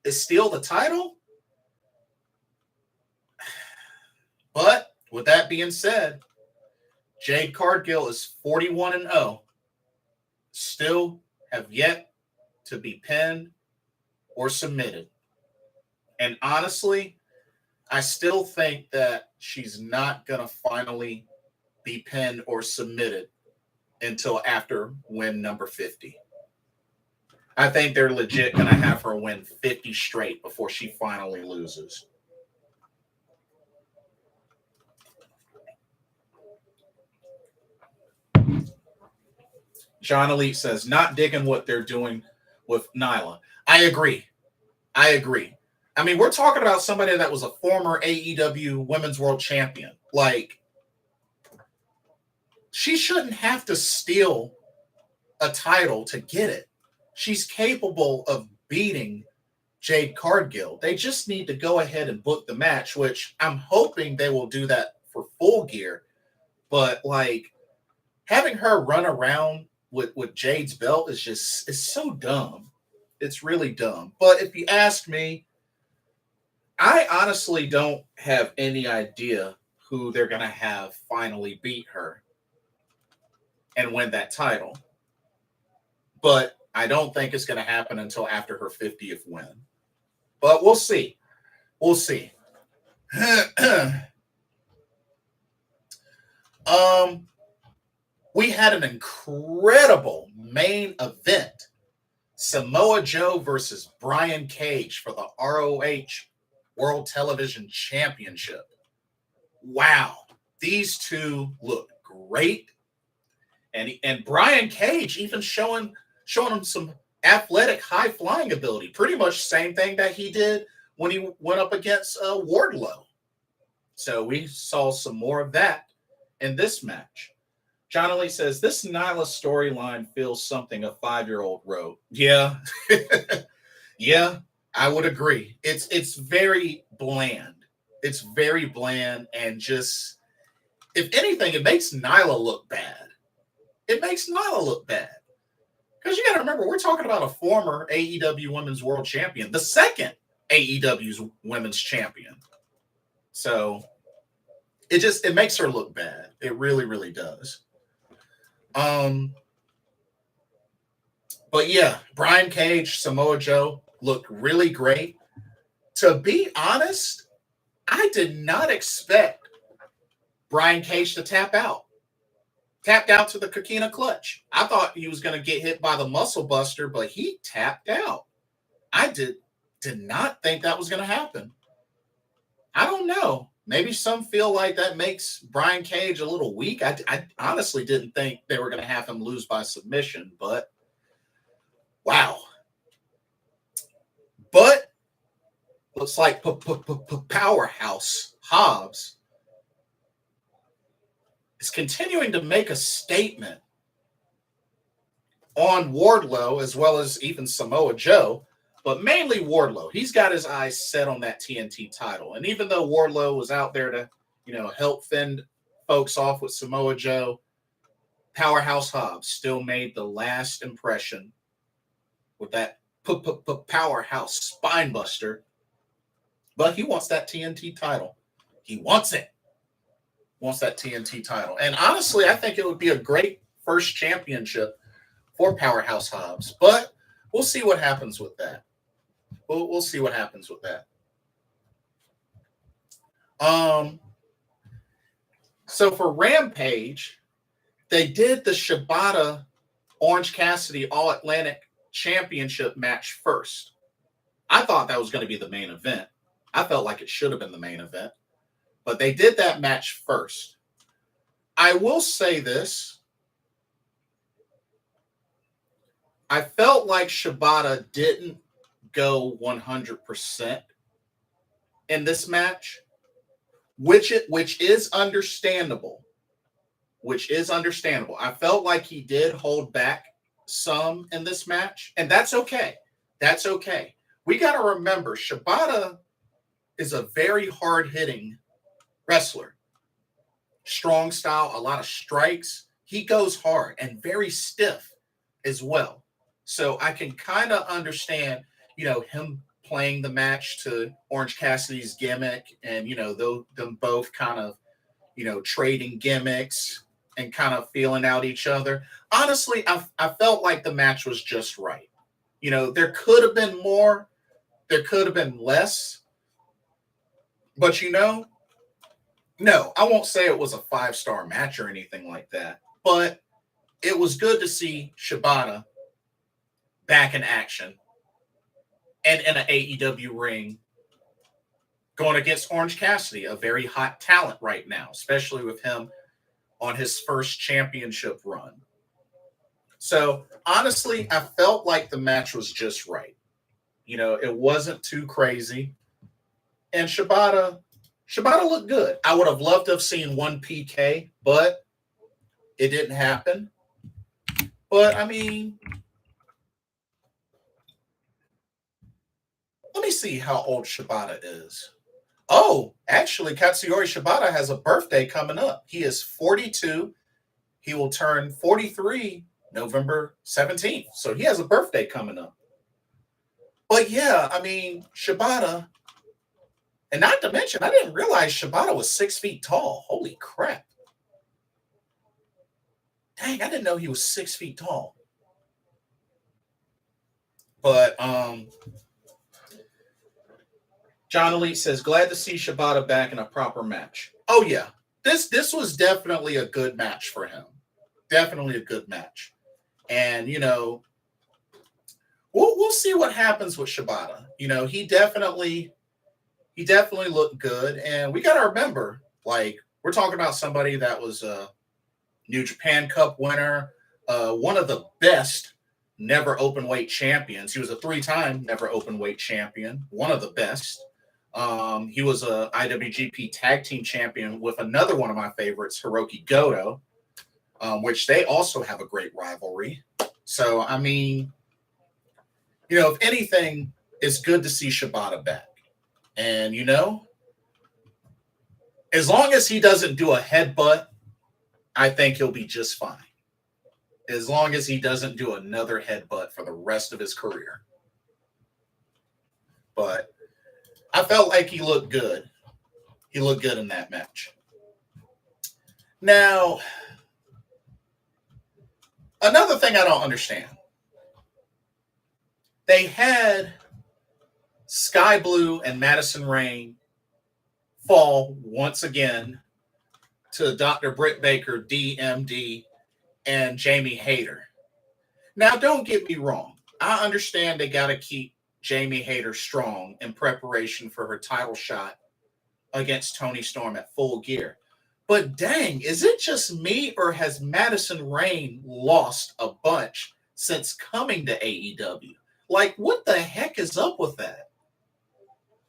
is steal the title. But with that being said, Jade Cargill is 41-0. Still have yet to be pinned or submitted. And honestly, I still think that she's not going to finally be pinned or submitted until after win number 50. I think they're legit going to have her win 50 straight before she finally loses. John Elite says, not digging what they're doing with Nyla. I agree. I mean, we're talking about somebody that was a former AEW Women's World Champion. She shouldn't have to steal a title to get it. She's capable of beating Jade Cargill. They just need to go ahead and book the match, which I'm hoping they will do that for Full Gear. But having her run around with Jade's belt is so dumb. It's really dumb. But if you ask me, I honestly don't have any idea who they're going to have finally beat her and win that title. But I don't think it's going to happen until after her 50th win. But we'll see. We'll see. We had an incredible main event. Samoa Joe versus Brian Cage for the ROH World Television Championship. Wow. These two look great. And Brian Cage even showing him some athletic, high flying ability. Pretty much same thing that he did when he went up against Wardlow. So we saw some more of that in this match. John Lee says, this Nyla storyline feels something a 5-year-old wrote. Yeah. Yeah, I would agree. It's very bland. It's very bland, and just, if anything, it makes Nyla look bad. It makes Nyla look bad. Because you got to remember, we're talking about a former AEW Women's World Champion, the second AEW's Women's Champion. So it makes her look bad. It really, really does. But yeah, Brian Cage, Samoa Joe looked really great. To be honest, I did not expect Brian Cage to tap out. Tapped out to the Coquina clutch. I thought he was going to get hit by the muscle buster, but he tapped out. I did not think that was going to happen. I don't know. Maybe some feel like that makes Brian Cage a little weak. I honestly didn't think they were going to have him lose by submission, but wow. But looks like Powerhouse Hobbs is continuing to make a statement on Wardlow, as well as even Samoa Joe, but mainly Wardlow. He's got his eyes set on that TNT title. And even though Wardlow was out there to, help fend folks off with Samoa Joe, Powerhouse Hobbs still made the last impression with that Powerhouse spine buster. But he wants that TNT title. He wants it. Wants that TNT title. And honestly, I think it would be a great first championship for Powerhouse Hobbs. But we'll see what happens with that. We'll see what happens with that. So for Rampage, they did the Shibata Orange Cassidy All Atlantic Championship match first. I thought that was going to be the main event. I felt like it should have been the main event. But they did that match first. I will say this. I felt like Shibata didn't go 100% in this match, which is understandable. I felt like he did hold back some in this match, and that's okay. That's okay. We got to remember, Shibata is a very hard-hitting wrestler. Strong style, a lot of strikes. He goes hard and very stiff as well. So I can kind of understand, him playing the match to Orange Cassidy's gimmick and, them both kind of, trading gimmicks and kind of feeling out each other. Honestly, I felt like the match was just right. There could have been more. There could have been less. But, no, I won't say it was a 5-star match or anything like that. But it was good to see Shibata back in action and in an AEW ring going against Orange Cassidy, a very hot talent right now, especially with him on his first championship run. So, honestly, I felt like the match was just right. It wasn't too crazy. And Shibata looked good. I would have loved to have seen one PK, but it didn't happen. But, I mean, let me see how old Shibata is. Oh, actually, Katsuyori Shibata has a birthday coming up. He is 42. He will turn 43 November 17th. So he has a birthday coming up. But yeah, I mean, Shibata, and not to mention, I didn't realize Shibata was 6 feet tall. Holy crap. Dang, I didn't know he was 6 feet tall. But John Elite says, glad to see Shibata back in a proper match. Oh, yeah. This was definitely a good match for him. Definitely a good match. And, we'll see what happens with Shibata. He definitely looked good. And we got to remember, we're talking about somebody that was New Japan Cup winner, one of the best never open weight champions. He was a 3-time never open weight champion, one of the best. He was a IWGP Tag Team Champion with another one of my favorites, Hiroki Goto, which they also have a great rivalry. So, I mean, if anything, it's good to see Shibata back. And, as long as he doesn't do a headbutt, I think he'll be just fine. As long as he doesn't do another headbutt for the rest of his career. But I felt like he looked good. He looked good in that match. Now, another thing I don't understand. They had Sky Blue and Madison Rayne fall once again to Dr. Britt Baker, DMD, and Jamie Hayter. Now, don't get me wrong. I understand they got to keep Jamie Hayter strong in preparation for her title shot against Toni Storm at Full Gear. But dang, is it just me or has Madison Rayne lost a bunch since coming to AEW? Like, what the heck is up with that?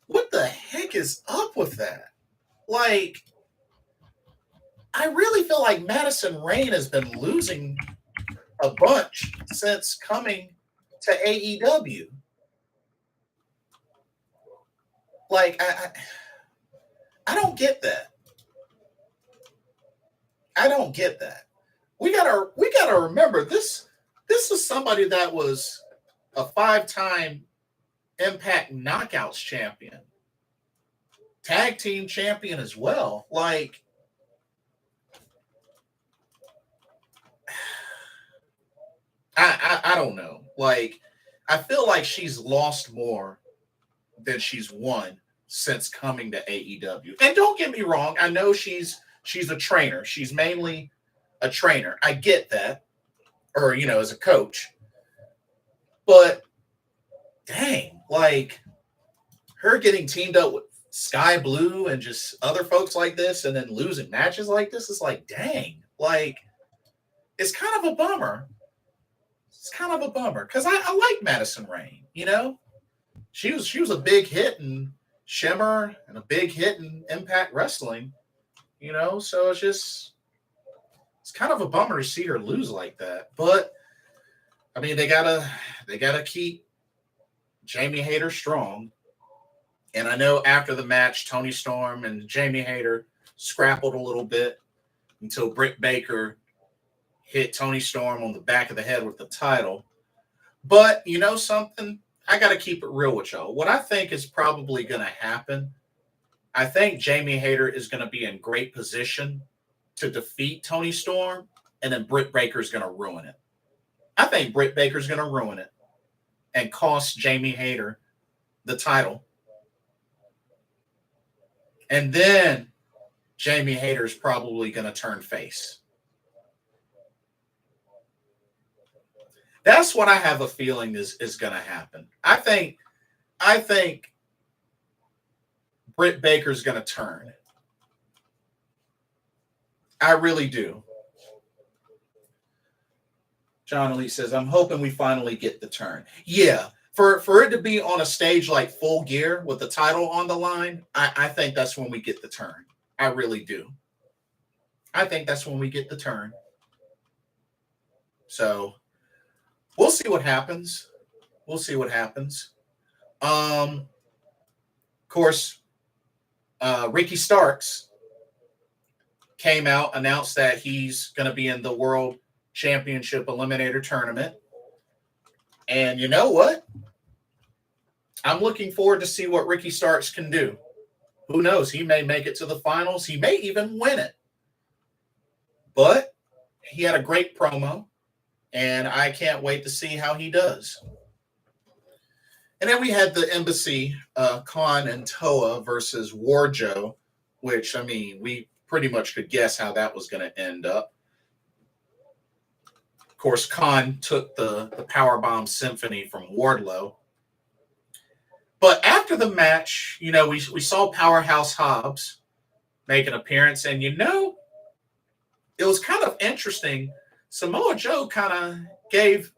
What the heck is up with that? Like, I really feel like Madison Rayne has been losing a bunch since coming to AEW. Like, I don't get that. I don't get that. We gotta remember this is somebody that was a 5-time Impact Knockouts champion, tag team champion as well. Like, I don't know. Like, I feel like she's lost more than she's won since coming to AEW. And don't get me wrong, I know she's a trainer. She's mainly a trainer. I get that. Or, as a coach. But dang, like, her getting teamed up with Sky Blue and just other folks like this and then losing matches like this is like, dang. Like, it's kind of a bummer. It's kind of a bummer. Because I like Madison Rayne, She was a big hit in Shimmer and a big hit in Impact Wrestling, So it's kind of a bummer to see her lose like that. But I mean, they gotta keep Jamie Hayter strong. And I know after the match, Toni Storm and Jamie Hayter scrappled a little bit until Britt Baker hit Toni Storm on the back of the head with the title. But you know something? I got to keep it real with y'all. What I think is probably going to happen, I think Jamie Hayter is going to be in great position to defeat Toni Storm, and then Britt Baker is going to ruin it. I think Britt Baker is going to ruin it and cost Jamie Hayter the title. And then Jamie Hayter is probably going to turn face. That's what I have a feeling is going to happen. I think Britt Baker's going to turn. I really do. John Elite says, I'm hoping we finally get the turn. Yeah, for it to be on a stage like Full Gear with the title on the line, I think that's when we get the turn. I really do. I think that's when we get the turn. So we'll see what happens. We'll see what happens. Of course, Ricky Starks came out, announced that he's going to be in the World Championship Eliminator tournament. And you know what? I'm looking forward to see what Ricky Starks can do. Who knows? He may make it to the finals. He may even win it. But he had a great promo, and I can't wait to see how he does. And then we had the Embassy, Khan and Toa versus Warjo, which, I mean, we pretty much could guess how that was going to end up. Of course, Khan took the Powerbomb Symphony from Wardlow. But after the match, we saw Powerhouse Hobbs make an appearance. And, it was kind of interesting. Samoa Joe kind of gave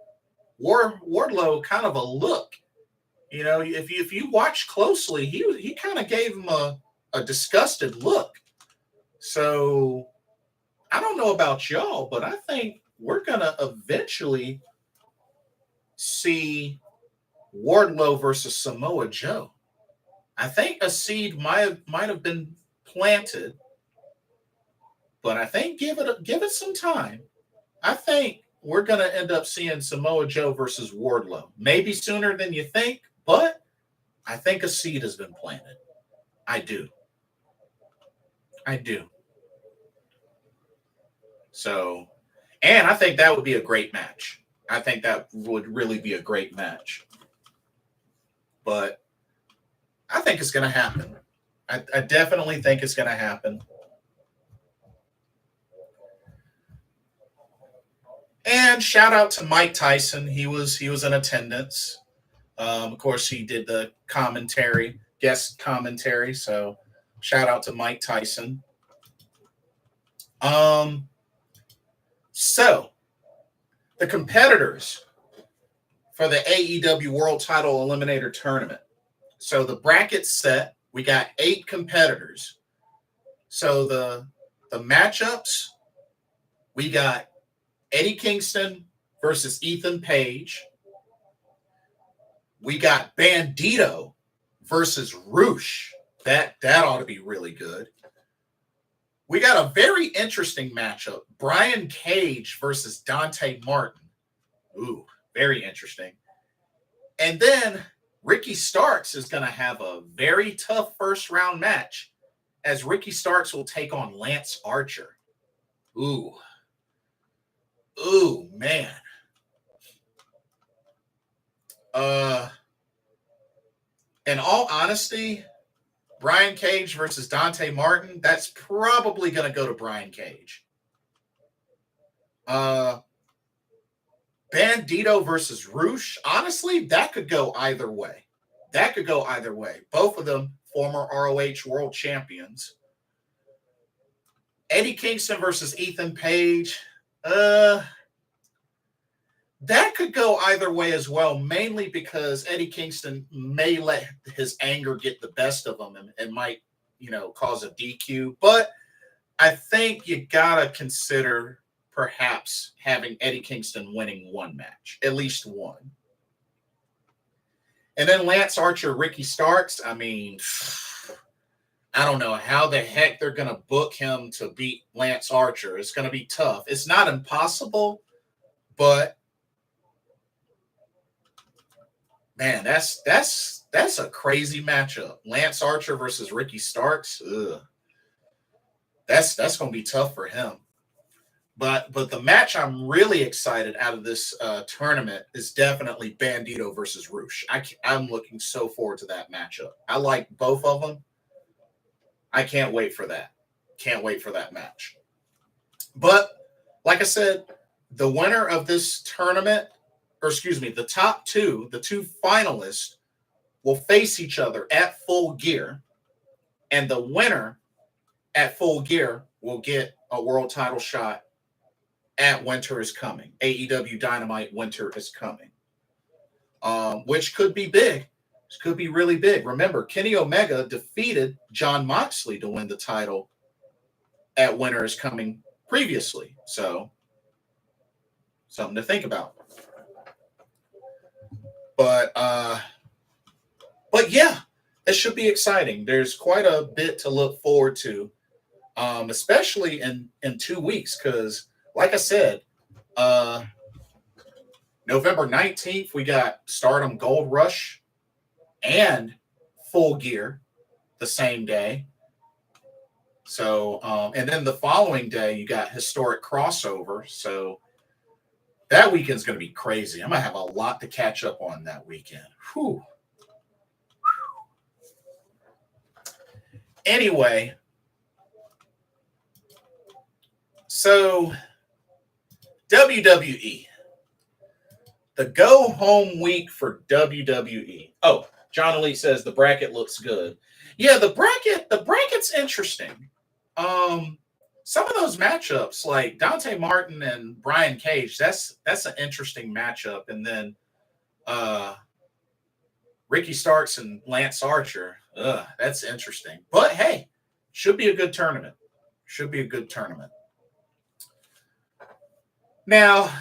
Wardlow kind of a look. You know, if you watch closely, he kind of gave him a disgusted look. So I don't know about y'all, but I think we're gonna eventually see Wardlow versus Samoa Joe. I think a seed might have been planted, but I think give it some time. I think we're gonna end up seeing Samoa Joe versus Wardlow. Maybe sooner than you think, but I think a seed has been planted. I do. So, and I think that would be a great match. I think that would really be a great match. But I think it's going to happen. I definitely think it's going to happen. And shout out to Mike Tyson. He was in attendance. Of course, he did the guest commentary. So shout out to Mike Tyson. So the competitors for the AEW World Title Eliminator Tournament. So the bracket's set. We got 8 competitors. So the matchups, we got Eddie Kingston versus Ethan Page. We got Bandito versus Roosh. That ought to be really good. We got a very interesting matchup. Brian Cage versus Dante Martin. Ooh, very interesting. And then Ricky Starks is going to have a very tough first round match as Ricky Starks will take on Lance Archer. Ooh, man. In all honesty, Brian Cage versus Dante Martin, that's probably going to go to Brian Cage. Bandito versus Roosh, honestly, that could go either way. Both of them former ROH World Champions. Eddie Kingston versus Ethan Page, that could go either way as well, mainly because Eddie Kingston may let his anger get the best of him and might, cause a DQ. But I think you got to consider perhaps having Eddie Kingston winning one match, at least one. And then Lance Archer, Ricky Starks, I mean, I don't know how the heck they're going to book him to beat Lance Archer. It's going to be tough. It's not impossible, but man, that's a crazy matchup. Lance Archer versus Ricky Starks. Ugh. That's going to be tough for him. But the match I'm really excited out of this tournament is definitely Bandito versus Roosh. I'm looking so forward to that matchup. I like both of them. I can't wait for that. Can't wait for that match. But like I said, the winner of this tournament, the top two, the two finalists will face each other at Full Gear. And the winner at Full Gear will get a world title shot at Winter is Coming. AEW Dynamite Winter is Coming. Which could be big. This could be really big. Remember, Kenny Omega defeated Jon Moxley to win the title at Winter is Coming previously. So, something to think about. But yeah, it should be exciting. There's quite a bit to look forward to, especially in 2 weeks, because like I said, November 19th, we got Stardom Gold Rush and Full Gear the same day. So, and then the following day, you got Historic Crossover. So that weekend's going to be crazy. I'm going to have a lot to catch up on that weekend. Whew. Anyway, so WWE, the go home week for WWE. Oh, John Elite says the bracket looks good. Yeah, the bracket's interesting. some of those matchups, like Dante Martin and Brian Cage, that's an interesting matchup. And then Ricky Starks and Lance Archer, that's interesting. But hey, should be a good tournament. Should be a good tournament. Now,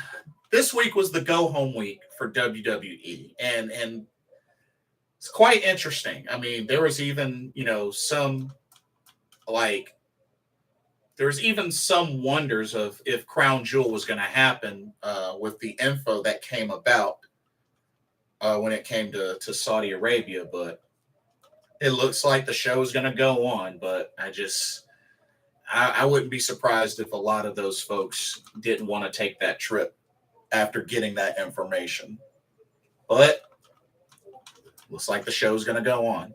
this week was the go home week for WWE, and it's quite interesting. I mean, there was even some like there was even some wonders of if Crown Jewel was going to happen with the info that came about when it came to Saudi Arabia, but it looks like the show is going to go on. But I wouldn't be surprised if a lot of those folks didn't want to take that trip after getting that information. But looks like the show is going to go on.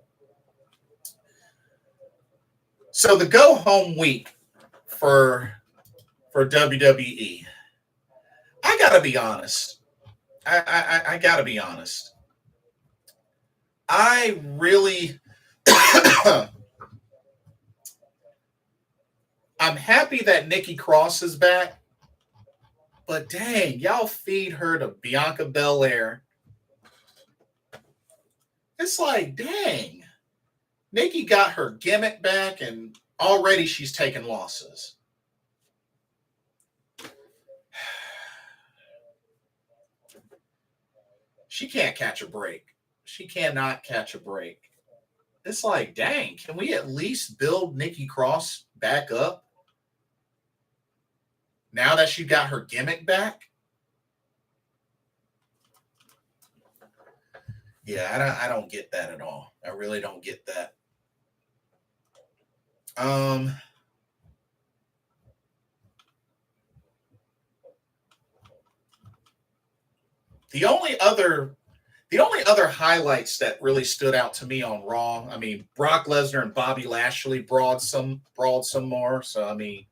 So the go home week for WWE, I gotta be honest. I gotta be honest. I really, I'm happy that Nikki Cross is back, but dang, y'all feed her to Bianca Belair. It's like, dang, Nikki got her gimmick back, and already she's taking losses. She can't catch a break. She cannot catch a break. It's like, dang, can we at least build Nikki Cross back up now that she got her gimmick back? Yeah, I don't get that at all. I really don't get that. The only other highlights that really stood out to me on Raw, I mean, Brock Lesnar and Bobby Lashley brawled some more. So I mean,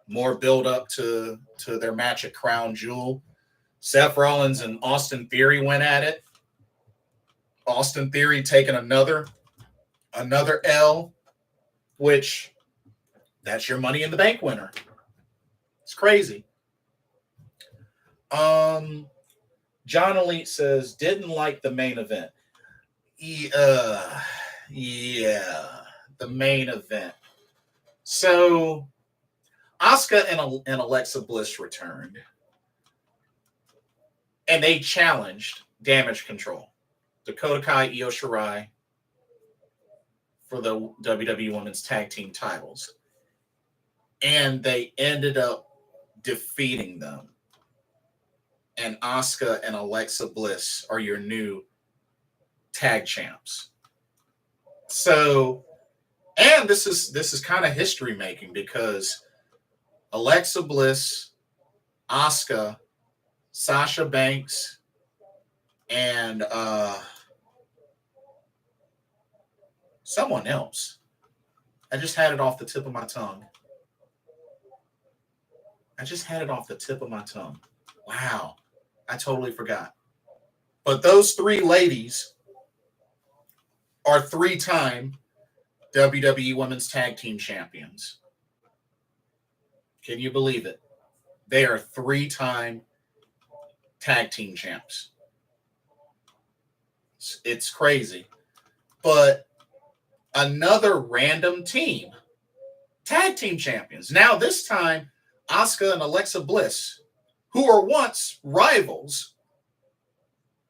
more build up to their match at Crown Jewel. Seth Rollins and Austin Theory went at it. Austin Theory taking another L, which that's your Money in the Bank winner. It's crazy. John Elite says, didn't like the main event. Yeah, the main event. So Asuka and Alexa Bliss returned, and they challenged Damage Control, Dakota Kai, Io Shirai, for the WWE Women's Tag Team titles. And they ended up defeating them. And Asuka and Alexa Bliss are your new tag champs. So, and this is kind of history making, because Alexa Bliss, Asuka, Sasha Banks, and someone else. I just had it off the tip of my tongue. Wow. I totally forgot. But those three ladies are 3-time WWE Women's Tag Team Champions. Can you believe it? They are 3-time tag team champs. It's crazy. But another random team, tag team champions. Now this time, Asuka and Alexa Bliss, who are once rivals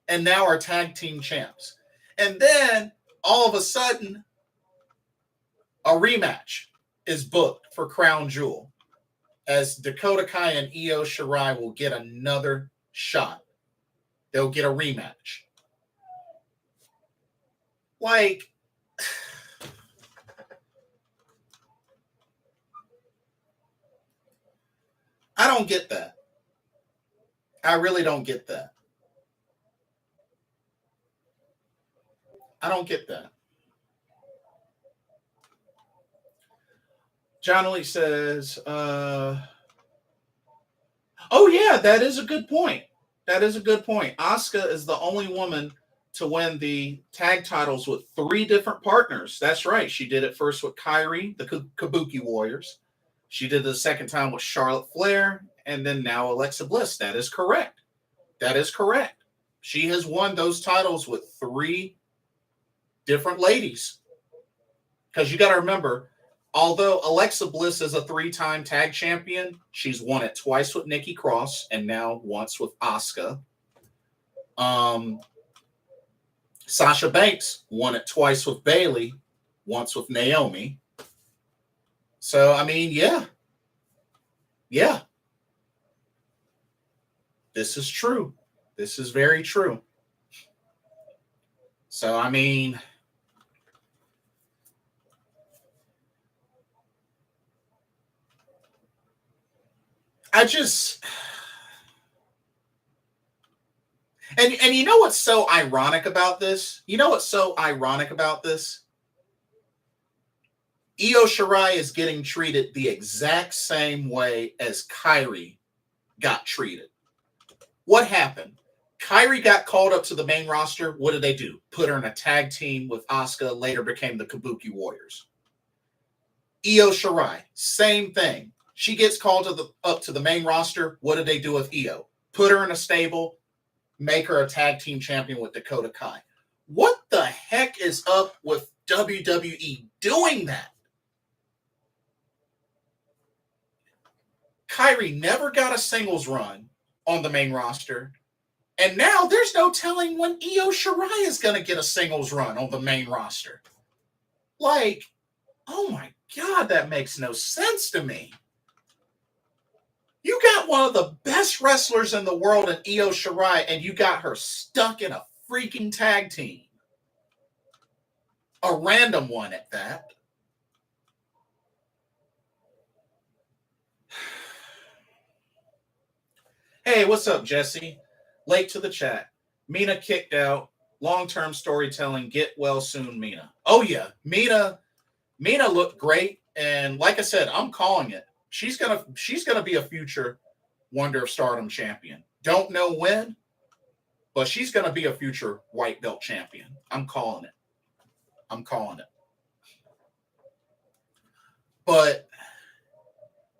and now are tag team champs. And then all of a sudden, a rematch is booked for Crown Jewel, as Dakota Kai and Io Shirai will get another shot. They'll get a rematch. Like, I don't get that. I really don't get that. I don't get that. John Lee says, oh yeah, that is a good point. Asuka is the only woman to win the tag titles with 3 different partners. That's right. She did it first with Kairi, the Kabuki Warriors. She did it the second time with Charlotte Flair, and then now Alexa Bliss. That is correct. That is correct. She has won those titles with 3 different ladies. Because you got to remember, although Alexa Bliss is a 3-time tag champion, she's won it twice with Nikki Cross and now once with Asuka. Sasha Banks won it twice with Bayley, once with Naomi. So, I mean, yeah. Yeah. This is true. This is very true. So, I mean, and you know what's so ironic about this? Io Shirai is getting treated the exact same way as Kairi got treated. What happened? Kairi got called up to the main roster. What did they do? Put her in a tag team with Asuka, later became the Kabuki Warriors. Io Shirai, same thing. She gets called up to the main roster. What did they do with Io? Put her in a stable, make her a tag team champion with Dakota Kai. What the heck is up with WWE doing that? Kairi never got a singles run on the main roster. And now there's no telling when Io Shirai is going to get a singles run on the main roster. Like, oh my God, that makes no sense to me. You got one of the best wrestlers in the world in Io Shirai, and you got her stuck in a freaking tag team. A random one at that. Hey, what's up, Jesse? Late to the chat. Mina kicked out. Long-term storytelling. Get well soon, Mina. Oh, yeah. Mina looked great. And like I said, I'm calling it. She's gonna be a future Wonder of Stardom champion. Don't know when, but she's gonna be a future white belt champion. I'm calling it. But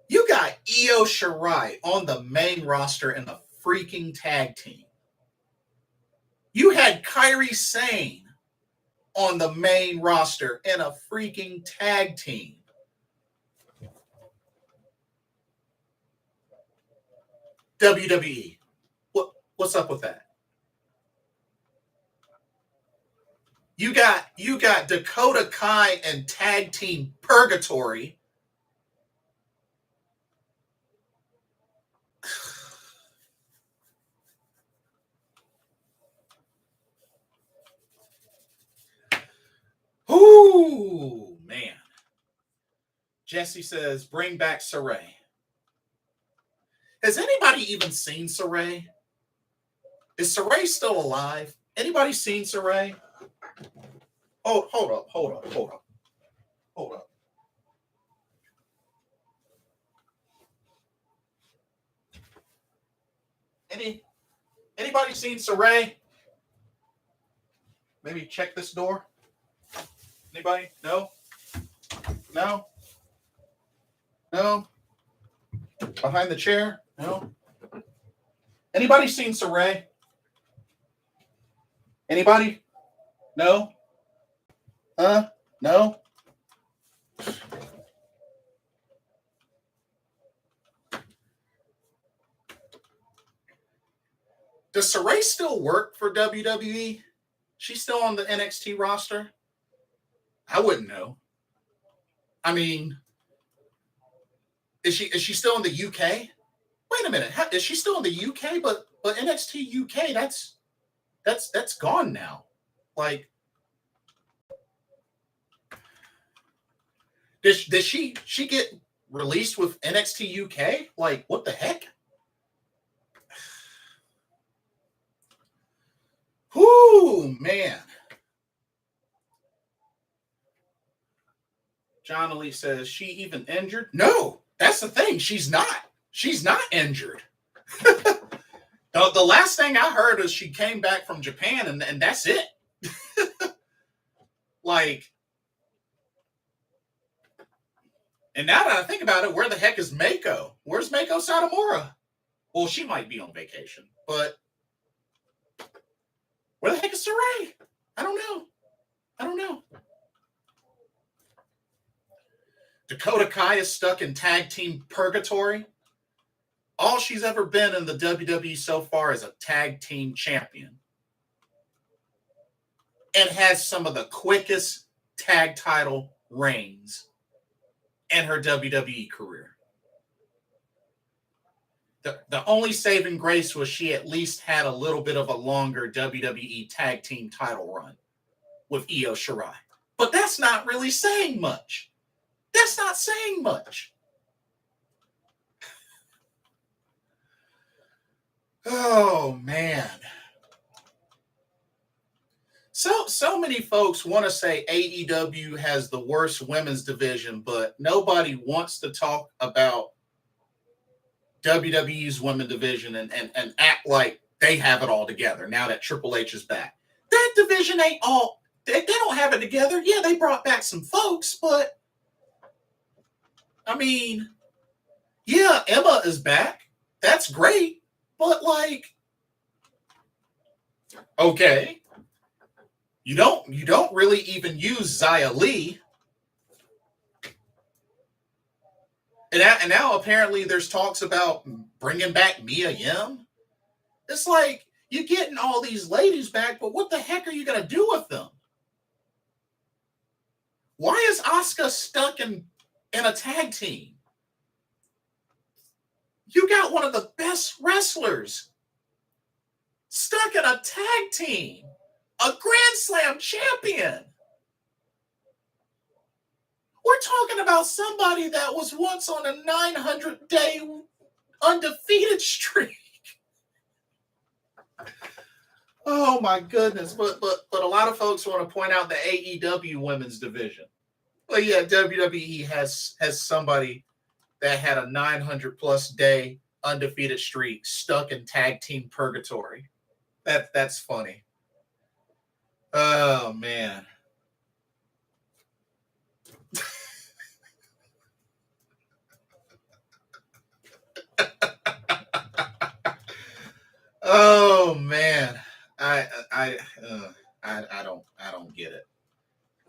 you got Io Shirai on the main roster in a freaking tag team. You had Kairi Sane on the main roster in a freaking tag team. WWE, what's up with that? You got Dakota Kai and tag team Purgatory. Ooh, man. Jesse says, bring back Saray. Has anybody even seen Saray? Is Saray still alive? Anybody seen Saray? Oh, hold up. Anybody seen Saray? Maybe check this door. Anybody? No? Behind the chair? No? Anybody seen Saray? Anybody? No? No? Does Saray still work for WWE? She's still on the NXT roster? I wouldn't know. I mean, is she still in the UK? Wait a minute. Is she still in the UK? But NXT UK, that's gone now. Like, does she get released with NXT UK? Like, what the heck? Whoo, man. John Elite says, she even injured? No, that's the thing. She's not. She's not injured. The last thing I heard is she came back from Japan and that's it. Like, and now that I think about it, where the heck is Mako? Where's Mako Satomura? Well, she might be on vacation, but where the heck is Sarai? I don't know. Dakota Kai is stuck in tag team purgatory. All she's ever been in the WWE so far is a tag team champion. And has some of the quickest tag title reigns in her WWE career. The only saving grace was she at least had a little bit of a longer WWE tag team title run with Io Shirai. But that's not really saying much. That's not saying much. Oh, man. So many folks want to say AEW has the worst women's division, but nobody wants to talk about WWE's women's division and act like they have it all together now that Triple H is back. That division ain't all, they don't have it together. Yeah, they brought back some folks, but I mean, yeah, Emma is back. That's great. But like, okay. You don't really even use Xia Li. And now apparently there's talks about bringing back Mia Yim. It's like, you're getting all these ladies back, but what the heck are you going to do with them? Why is Asuka stuck in a tag team? You got one of the best wrestlers stuck in a tag team. A Grand Slam champion. We're talking about somebody that was once on a 900-day undefeated streak. Oh my goodness! But a lot of folks want to point out the AEW women's division. Well, yeah, WWE has somebody that had a 900+ day undefeated streak stuck in tag team purgatory. That's funny. Oh man. Oh man. I don't get it.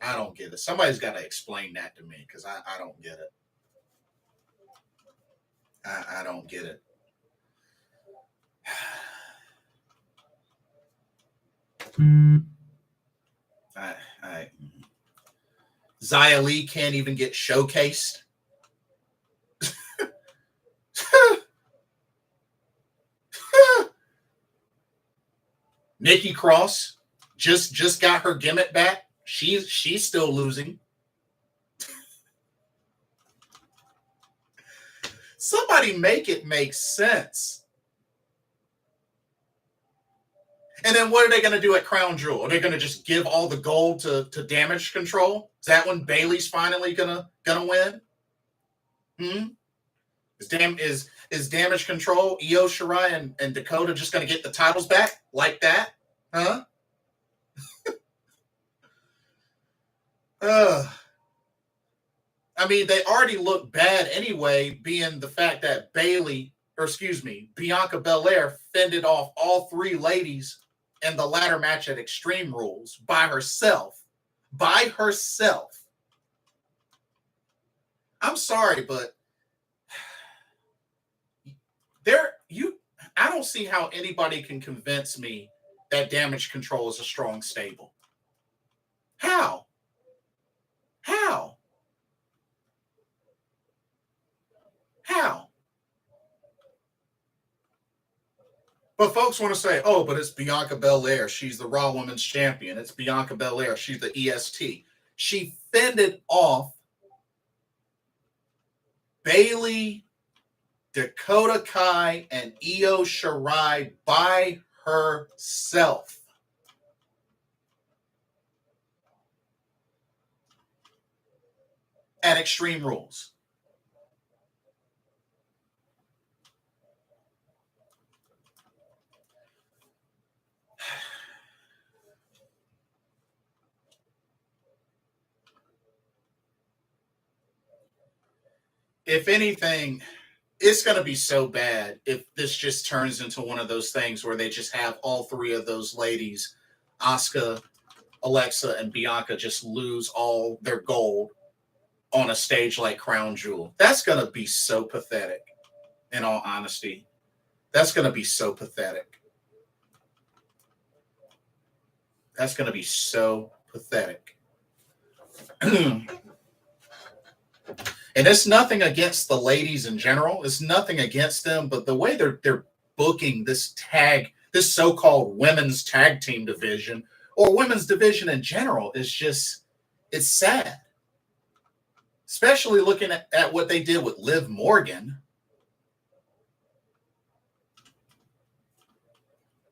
I don't get it. Somebody's got to explain that to me because I don't get it. I don't get it. Xia Li can't even get showcased. Nikki Cross just got her gimmick back. She's still losing. Somebody make it make sense. And then what are they going to do at Crown Jewel? Are they going to just give all the gold to Damage Control? Is that when Bayley's finally gonna win? Is Damage Control, Io Shirai, and Dakota just going to get the titles back like that? Huh? I mean, they already look bad anyway, being the fact that Bianca Belair fended off all three ladies in the ladder match at Extreme Rules by herself. I'm sorry, but I don't see how anybody can convince me that Damage Control is a strong stable. How? But folks want to say, oh, but it's Bianca Belair. She's the Raw Women's Champion. It's Bianca Belair. She's the EST. She fended off Bayley, Dakota Kai, and Io Shirai by herself. At Extreme Rules. if anything, it's going to be so bad if this just turns into one of those things where they just have all three of those ladies, Asuka, Alexa, and Bianca, just lose all their gold on a stage like Crown Jewel. That's going to be so pathetic, in all honesty. That's going to be so pathetic. That's going to be so pathetic. And it's nothing against the ladies in general. It's nothing against them, but the way they're booking this so-called women's tag team division or women's division in general is just, it's sad. Especially looking at what they did with Liv Morgan.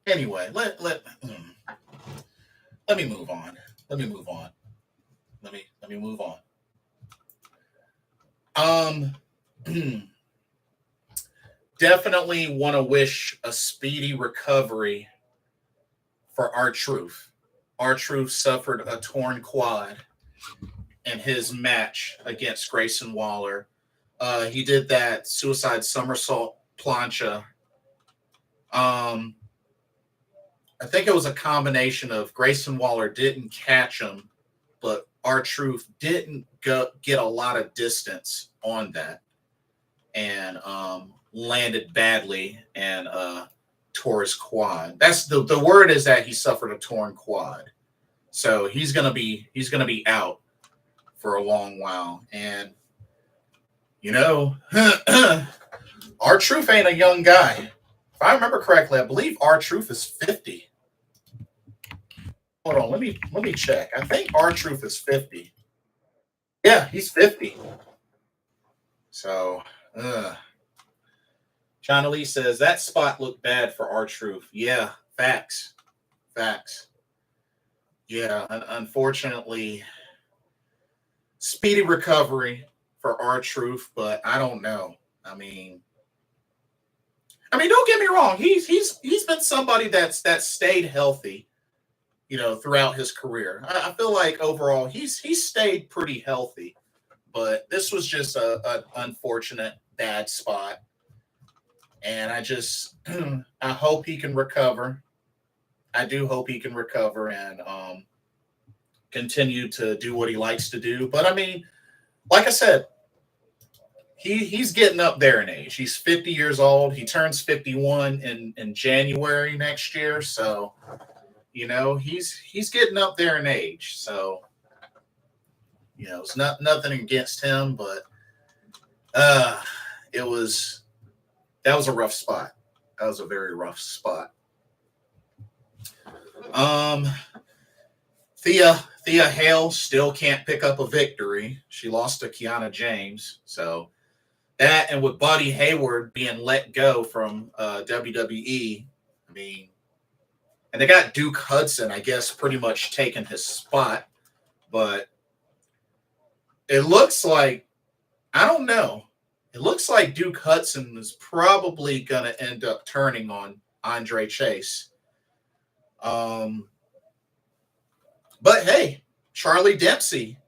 Anyway, let me move on. Let me move on. Let me move on. Definitely want to wish a speedy recovery for R-Truth. R-Truth suffered a torn quad in his match against Grayson Waller. He did that suicide somersault plancha. I think it was a combination of Grayson Waller didn't catch him, but R-Truth didn't get a lot of distance on that and landed badly and tore his quad. That's the word is that he suffered a torn quad. So he's gonna be out for a long while. And you know, R-Truth ain't a young guy. If I remember correctly, I believe R-Truth is 50. Hold on, let me check. I think R-Truth is 50. Yeah, he's 50. So, John Lee says that spot looked bad for R-Truth. Yeah, facts. Yeah, unfortunately, speedy recovery for R-Truth, but I don't know. I mean, don't get me wrong. He's been somebody that's stayed healthy, throughout his career. I feel like overall he's stayed pretty healthy, but this was just an unfortunate bad spot. And I just I hope he can recover. I do hope he can recover and continue to do what he likes to do. But I mean, like I said, he's getting up there in age. He's 50 years old. He turns 51 in January next year. So, he's getting up there in age. So, it's nothing against him, but that was a rough spot. That was a very rough spot. Thea Hale still can't pick up a victory. She lost to Kiana James. So that, and with Buddy Hayward being let go from WWE, I mean, and they got Duke Hudson, I guess, pretty much taking his spot. But it looks like, I don't know. It looks like Duke Hudson is probably going to end up turning on Andre Chase. But hey, Charlie Dempsey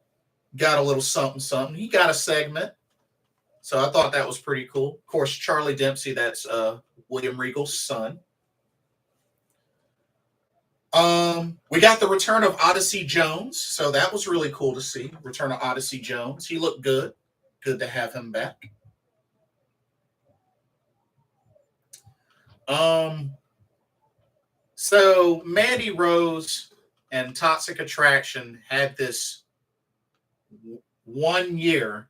got a little something. He got a segment. So I thought that was pretty cool. Of course, Charlie Dempsey, that's William Regal's son. We got the return of Odyssey Jones. So that was really cool to see. Return of Odyssey Jones. He looked good. Good to have him back. So Mandy Rose and Toxic Attraction had this 1 year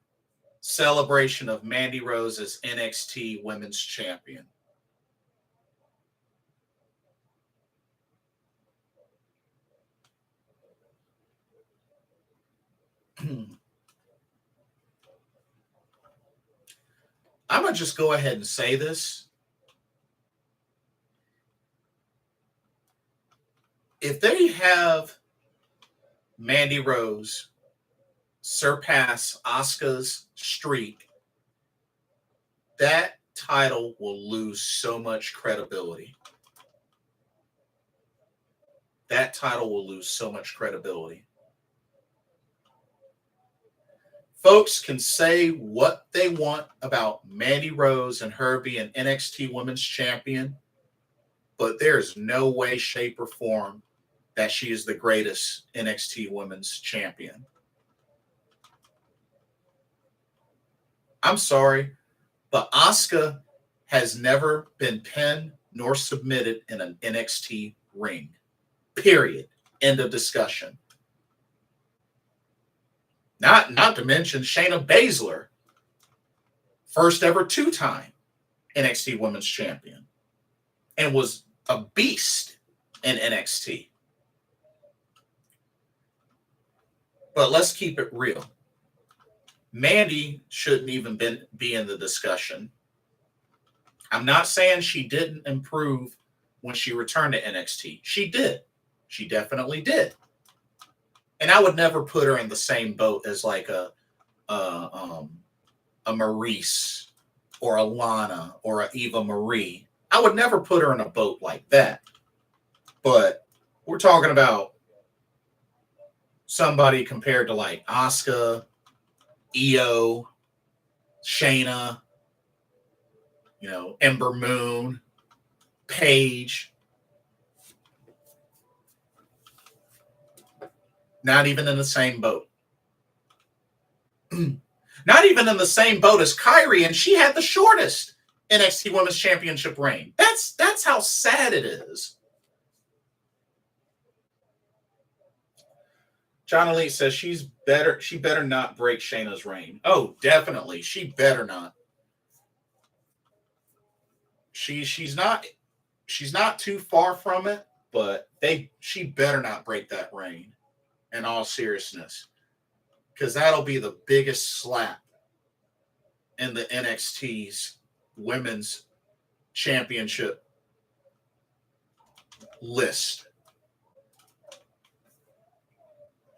celebration of Mandy Rose as NXT Women's Champion. I'm going to just go ahead and say this. If they have Mandy Rose surpass Asuka's streak, that title will lose so much credibility. That title will lose so much credibility. Folks can say what they want about Mandy Rose and her being NXT Women's Champion, but there's no way, shape, or form that she is the greatest NXT Women's Champion. I'm sorry, but Asuka has never been pinned nor submitted in an NXT ring. Period. End of discussion. Not to mention Shayna Baszler, first ever two-time NXT Women's Champion, and was a beast in NXT. But let's keep it real. Mandy shouldn't even be in the discussion. I'm not saying she didn't improve when she returned to NXT. She did. She definitely did. And I would never put her in the same boat as like a Maurice or a Lana or a Eva Marie. I would never put her in a boat like that. But we're talking about somebody compared to like Asuka, Io, Shayna, Ember Moon, Paige. Not even in the same boat. Not even in the same boat as Kyrie, and she had the shortest NXT Women's Championship reign. That's how sad it is. John Elite says she better not break Shayna's reign. Oh, definitely. She better not. She's not too far from it, but she better not break that reign, in all seriousness. Because that'll be the biggest slap in the NXT's Women's Championship list.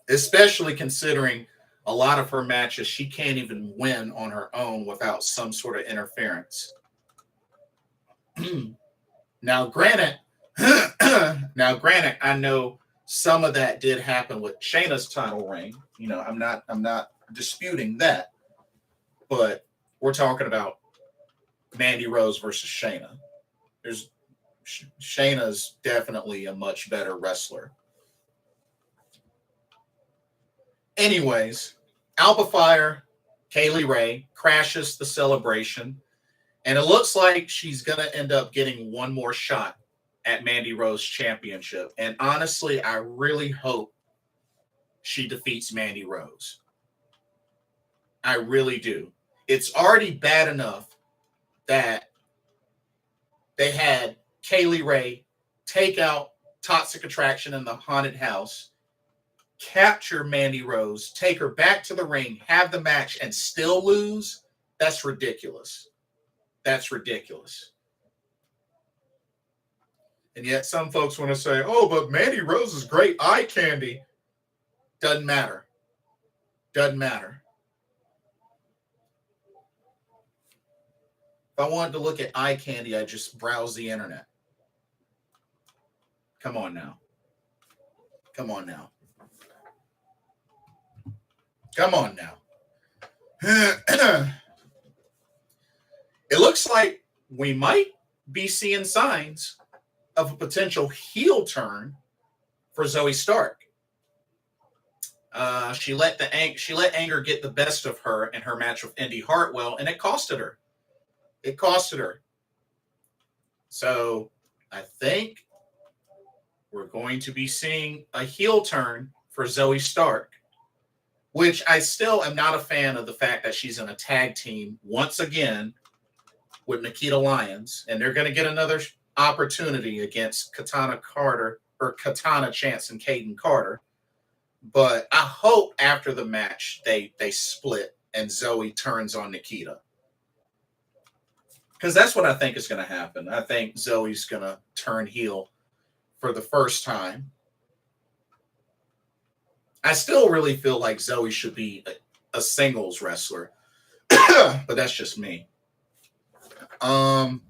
Especially considering a lot of her matches she can't even win on her own without some sort of interference. Now, granted, I know some of that did happen with Shayna's title reign. I'm not disputing that, but we're talking about Mandy Rose versus Shayna. Shayna's definitely a much better wrestler. Anyways, Alba Fire, Kaylee Ray crashes the celebration, and it looks like she's going to end up getting one more shot at Mandy Rose Championship. And honestly, I really hope she defeats Mandy Rose. I really do. It's already bad enough that they had Kaylee Ray take out Toxic Attraction in the haunted house, capture Mandy Rose, take her back to the ring, have the match, and still lose. That's ridiculous. That's ridiculous. And yet some folks want to say, oh, but Mandy Rose is great eye candy. Doesn't matter. Doesn't matter. If I wanted to look at eye candy, I'd just browse the internet. Come on now. Come on now. Come on now. It looks like we might be seeing signs of a potential heel turn for Zoe Stark. She let anger get the best of her in her match with Indy Hartwell, and it costed her. It costed her. So I think we're going to be seeing a heel turn for Zoe Stark, which I still am not a fan of the fact that she's in a tag team once again with Nikita Lyons, and they're going to get another opportunity against Katana Chance and Kaden Carter. But I hope after the match they split and Zoe turns on Nikita. Because that's what I think is going to happen. I think Zoe's going to turn heel for the first time. I still really feel like Zoe should be a singles wrestler. But that's just me. It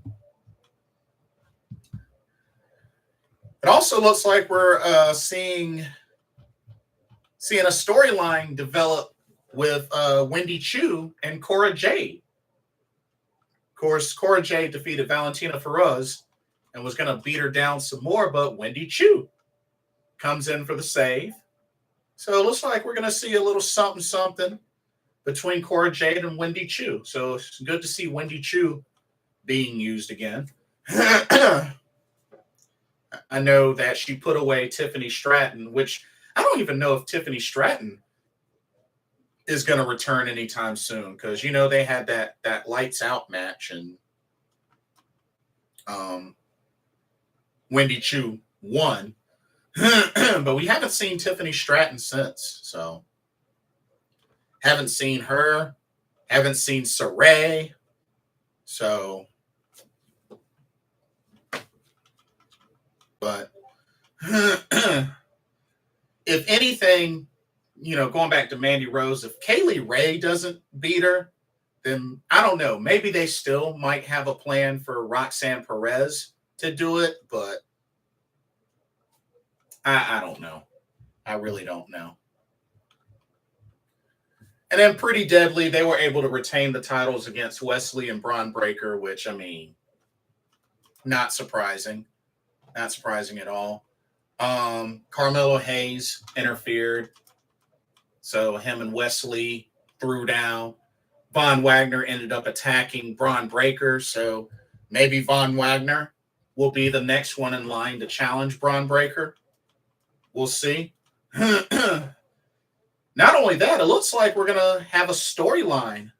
also looks like we're seeing a storyline develop with Wendy Chu and Cora Jade. Of course, Cora Jade defeated Valentina Feroz and was going to beat her down some more, but Wendy Chu comes in for the save. So it looks like we're going to see a little something something between Cora Jade and Wendy Chu. So it's good to see Wendy Chu being used again. I know that she put away Tiffany Stratton, which I don't even know if Tiffany Stratton is going to return anytime soon, because you know they had that lights out match and Wendy Chu won, but we haven't seen Tiffany Stratton since. So haven't seen her, haven't seen Saray. So, but if anything, you know, going back to Mandy Rose, if Kaylee Ray doesn't beat her, then I don't know. Maybe they still might have a plan for Roxanne Perez to do it, but I don't know. I really don't know. And then Pretty Deadly, they were able to retain the titles against Wesley and Braun Breaker, which, I mean, not surprising. Not surprising at all. Carmelo Hayes interfered. So him and Wesley threw down. Von Wagner ended up attacking Braun Breaker. So maybe Von Wagner will be the next one in line to challenge Braun Breaker. We'll see. Not only that, it looks like we're going to have a storyline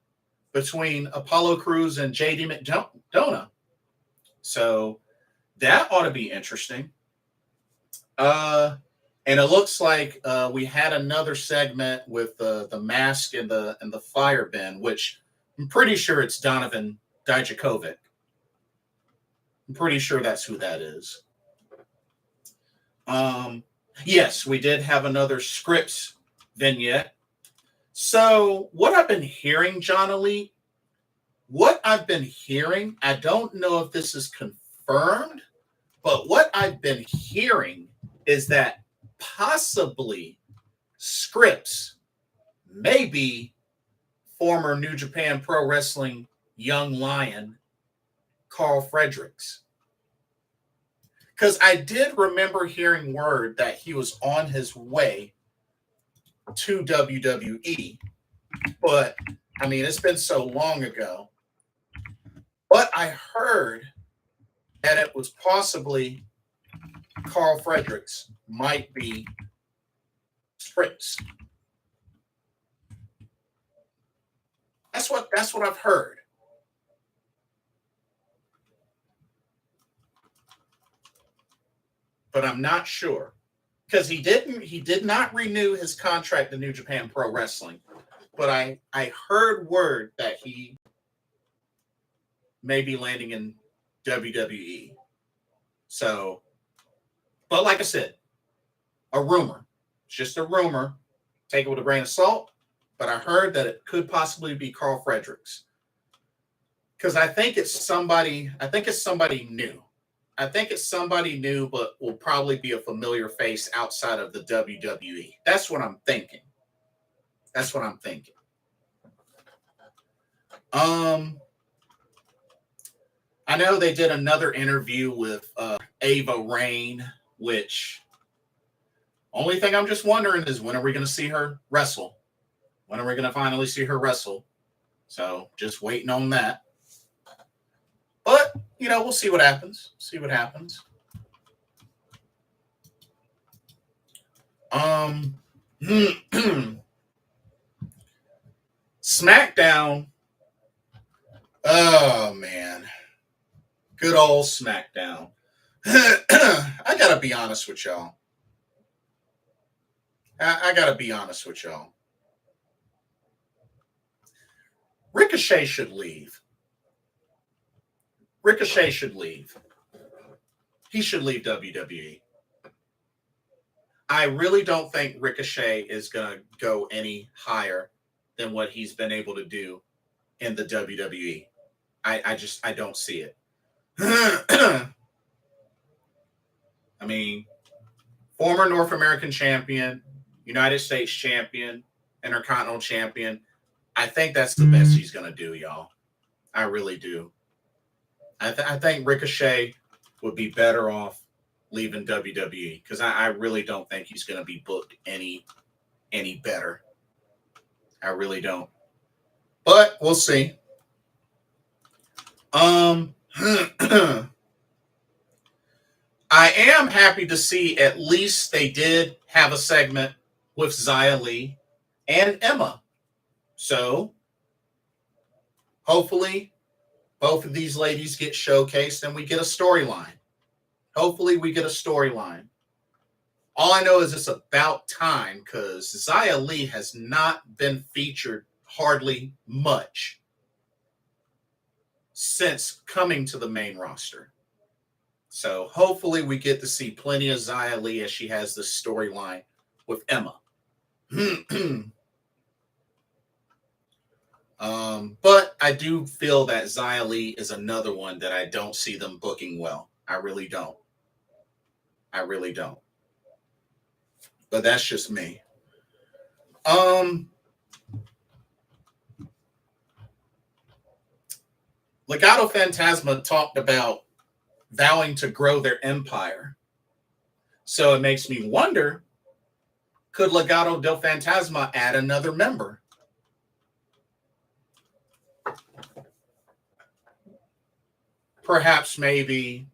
between Apollo Crews and JD McDonough. So that ought to be interesting. And it looks like we had another segment with the mask and the fire bin, which I'm pretty sure it's Donovan Dijakovic. I'm pretty sure that's who that is. Yes, we did have another scripts vignette. So what I've been hearing, John Elite, I don't know if this is confirmed, but what I've been hearing is that possibly scripts may be former New Japan Pro Wrestling young lion Carl Fredericks. Because I did remember hearing word that he was on his way to WWE, but I mean, it's been so long ago. But I heard that it was possibly Carl Fredericks might be scripts. That's what I've heard. But I'm not sure, because he did not renew his contract in New Japan Pro Wrestling. But I heard word that he may be landing in WWE. So, but like I said, a rumor. It's just a rumor. Take it with a grain of salt. But I heard that it could possibly be Carl Fredericks. Because I think it's somebody new. I think it's somebody new, but will probably be a familiar face outside of the WWE. That's what I'm thinking. I know they did another interview with Ava Raine, which only thing I'm just wondering is, when are we going to see her wrestle? When are we going to finally see her wrestle? So just waiting on that. But, you know, we'll see what happens. SmackDown. Oh, man. Good old SmackDown. I got to be honest with y'all. Ricochet should leave. He should leave WWE. I really don't think Ricochet is going to go any higher than what he's been able to do in the WWE. I don't see it. I mean, former North American champion, United States champion, Intercontinental Champion. I think that's the best he's going to do, y'all. I really do. I think Ricochet would be better off leaving WWE because I really don't think he's going to be booked any better. I really don't. But we'll see. I am happy to see at least they did have a segment with Xia Li and Emma. So hopefully both of these ladies get showcased and we get a storyline. Hopefully we get a storyline. All I know is it's about time because Xia Li has not been featured hardly much since coming to the main roster. So hopefully we get to see plenty of Xia Li as she has this storyline with Emma. But I do feel that Xia Li is another one that I don't see them booking well. I really don't. But that's just me. Legado Fantasma talked about vowing to grow their empire. So it makes me wonder, could Legado del Fantasma add another member? Perhaps maybe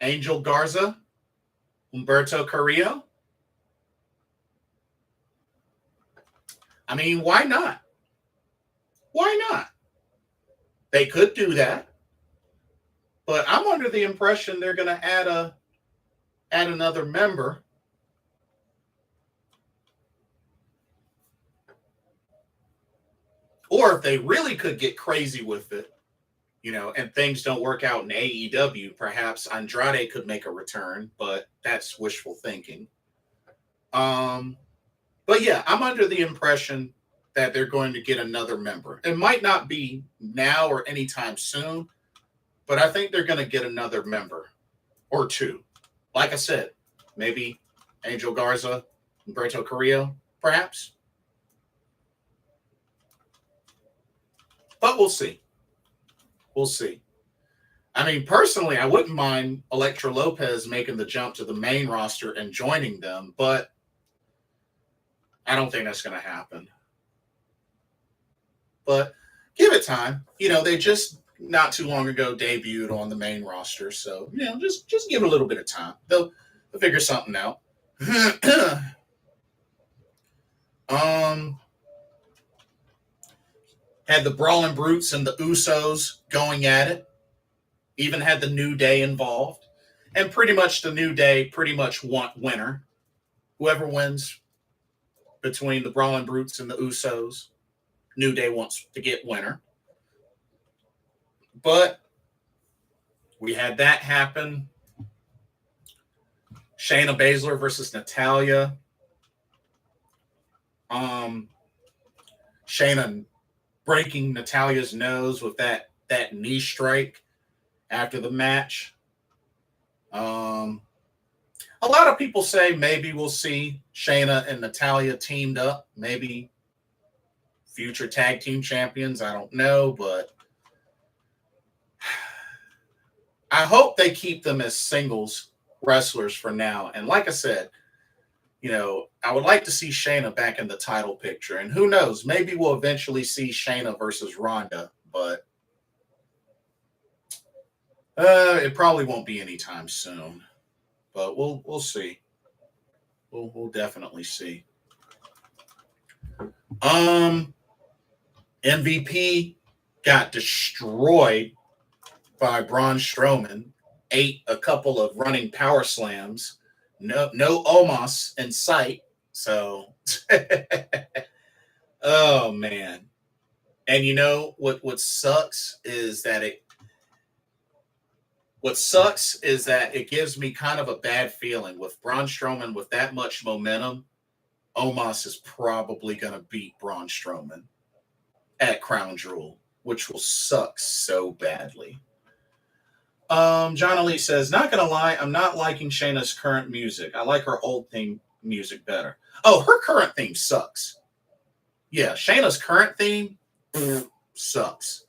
Angel Garza, Humberto Carrillo? I mean, why not? Why not? They could do that. But I'm under the impression they're going to add another member. Or if they really could get crazy with it, and things don't work out in AEW, perhaps Andrade could make a return, but that's wishful thinking. But yeah, I'm under the impression that they're going to get another member. It might not be now or anytime soon, but I think they're going to get another member or two. Like I said, maybe Angel Garza, Humberto Carrillo, perhaps. But we'll see. We'll see. I mean, personally, I wouldn't mind Elektra Lopez making the jump to the main roster and joining them, but I don't think that's going to happen. But give it time. They just not too long ago debuted on the main roster, so just give it a little bit of time. They'll figure something out. Had the Brawling Brutes and the Usos going at it. Even had the New Day involved. And pretty much the New Day want winner. Whoever wins between the Brawling Brutes and the Usos, New Day wants to get winner. But we had that happen. Shayna Baszler versus Natalya. Shayna breaking Natalya's nose with that knee strike after the match. A lot of people say maybe we'll see Shayna and Natalya teamed up. Maybe future tag team champions. I don't know, but I hope they keep them as singles wrestlers for now. And like I said, I would like to see Shayna back in the title picture. And who knows, maybe we'll eventually see Shayna versus Ronda, but it probably won't be anytime soon. But we'll see. We'll definitely see. MVP got destroyed by Braun Strowman, ate a couple of running power slams. No Omos in sight. So, oh man. And what sucks is that it gives me kind of a bad feeling with Braun Strowman with that much momentum. Omos is probably going to beat Braun Strowman at Crown Jewel, which will suck so badly. John Ali says, not going to lie, I'm not liking Shayna's current music. I like her old theme music better. Oh, her current theme sucks. Yeah, Shayna's current theme sucks.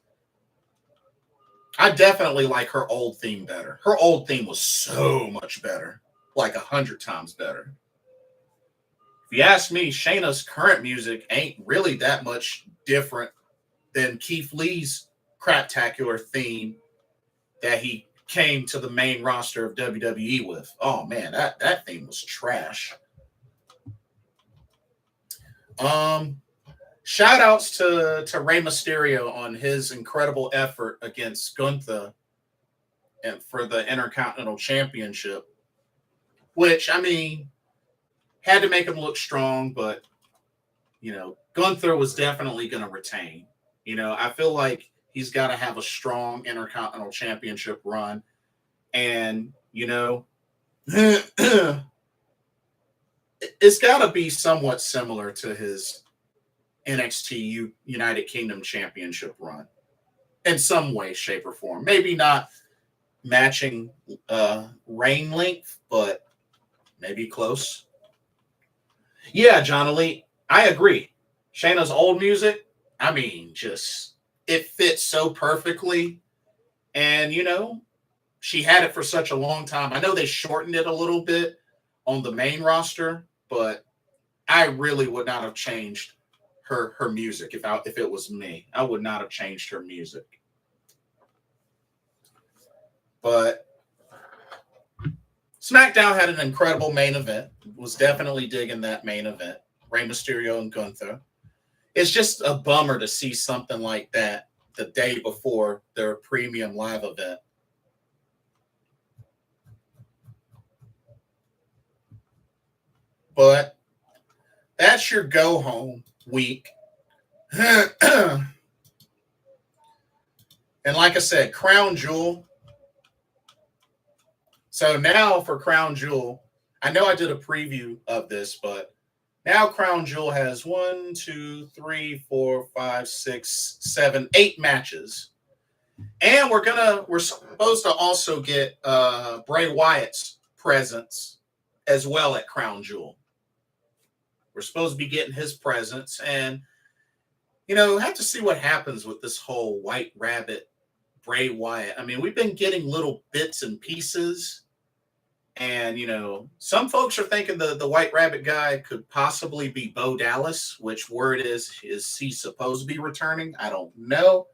I definitely like her old theme better. Her old theme was so much better, like 100 times better. If you ask me, Shayna's current music ain't really that much different than Keith Lee's craptacular theme that he came to the main roster of WWE with. Oh man, that theme was trash. Shout outs to Rey Mysterio on his incredible effort against Gunther and for the Intercontinental Championship, which I mean had to make him look strong, but Gunther was definitely going to retain. I feel like he's got to have a strong Intercontinental Championship run. And, it's got to be somewhat similar to his NXT United Kingdom Championship run in some way, shape, or form. Maybe not matching reign length, but maybe close. Yeah, John Elite, I agree. Shayna's old music, I mean, just it fits so perfectly. And, she had it for such a long time. I know they shortened it a little bit on the main roster, but I really would not have changed her music if it was me. I would not have changed her music. But SmackDown had an incredible main event. Was definitely digging that main event. Rey Mysterio and Gunther. It's just a bummer to see something like that the day before their premium live event. But that's your go home week. And like I said, Crown Jewel. So now for Crown Jewel, I know I did a preview of this, but now Crown Jewel has 1, 2, 3, 4, 5, 6, 7, 8 matches. And we're supposed to also get Bray Wyatt's presence as well at Crown Jewel. We're supposed to be getting his presence, and have to see what happens with this whole White Rabbit Bray Wyatt. I mean, we've been getting little bits and pieces, and some folks are thinking the White Rabbit guy could possibly be Bo Dallas. Which word is he supposed to be returning? I don't know,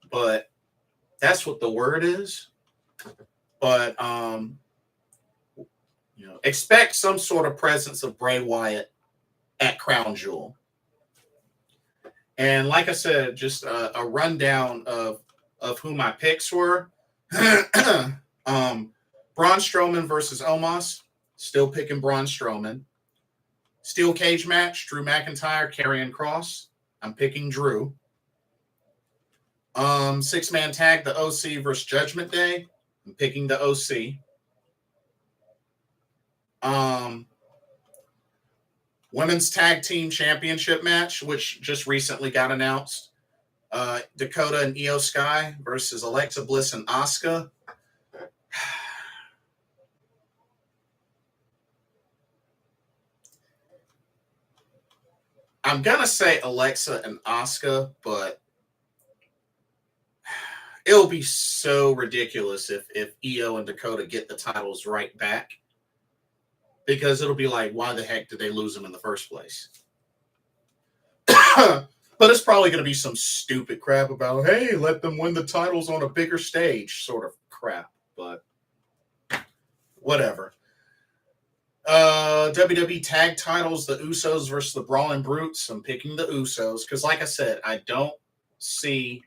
but that's what the word is. But expect some sort of presence of Bray Wyatt at Crown Jewel. And like I said, just a rundown of who my picks were. Braun Strowman versus Omos. Still picking Braun Strowman. Steel cage match, Drew McIntyre, Karrion Kross. I'm picking Drew. 6-man tag, the OC versus Judgment Day. I'm picking the OC. Women's Tag Team Championship match, which just recently got announced. Dakota and Io Sky versus Alexa Bliss and Asuka. I'm going to say Alexa and Asuka, but it'll be so ridiculous if Io and Dakota get the titles right back. Because it'll be like, why the heck did they lose them in the first place? But it's probably going to be some stupid crap about, hey, let them win the titles on a bigger stage sort of crap. But whatever. WWE tag titles, the Usos versus the Brawling Brutes. I'm picking the Usos because, like I said, I don't see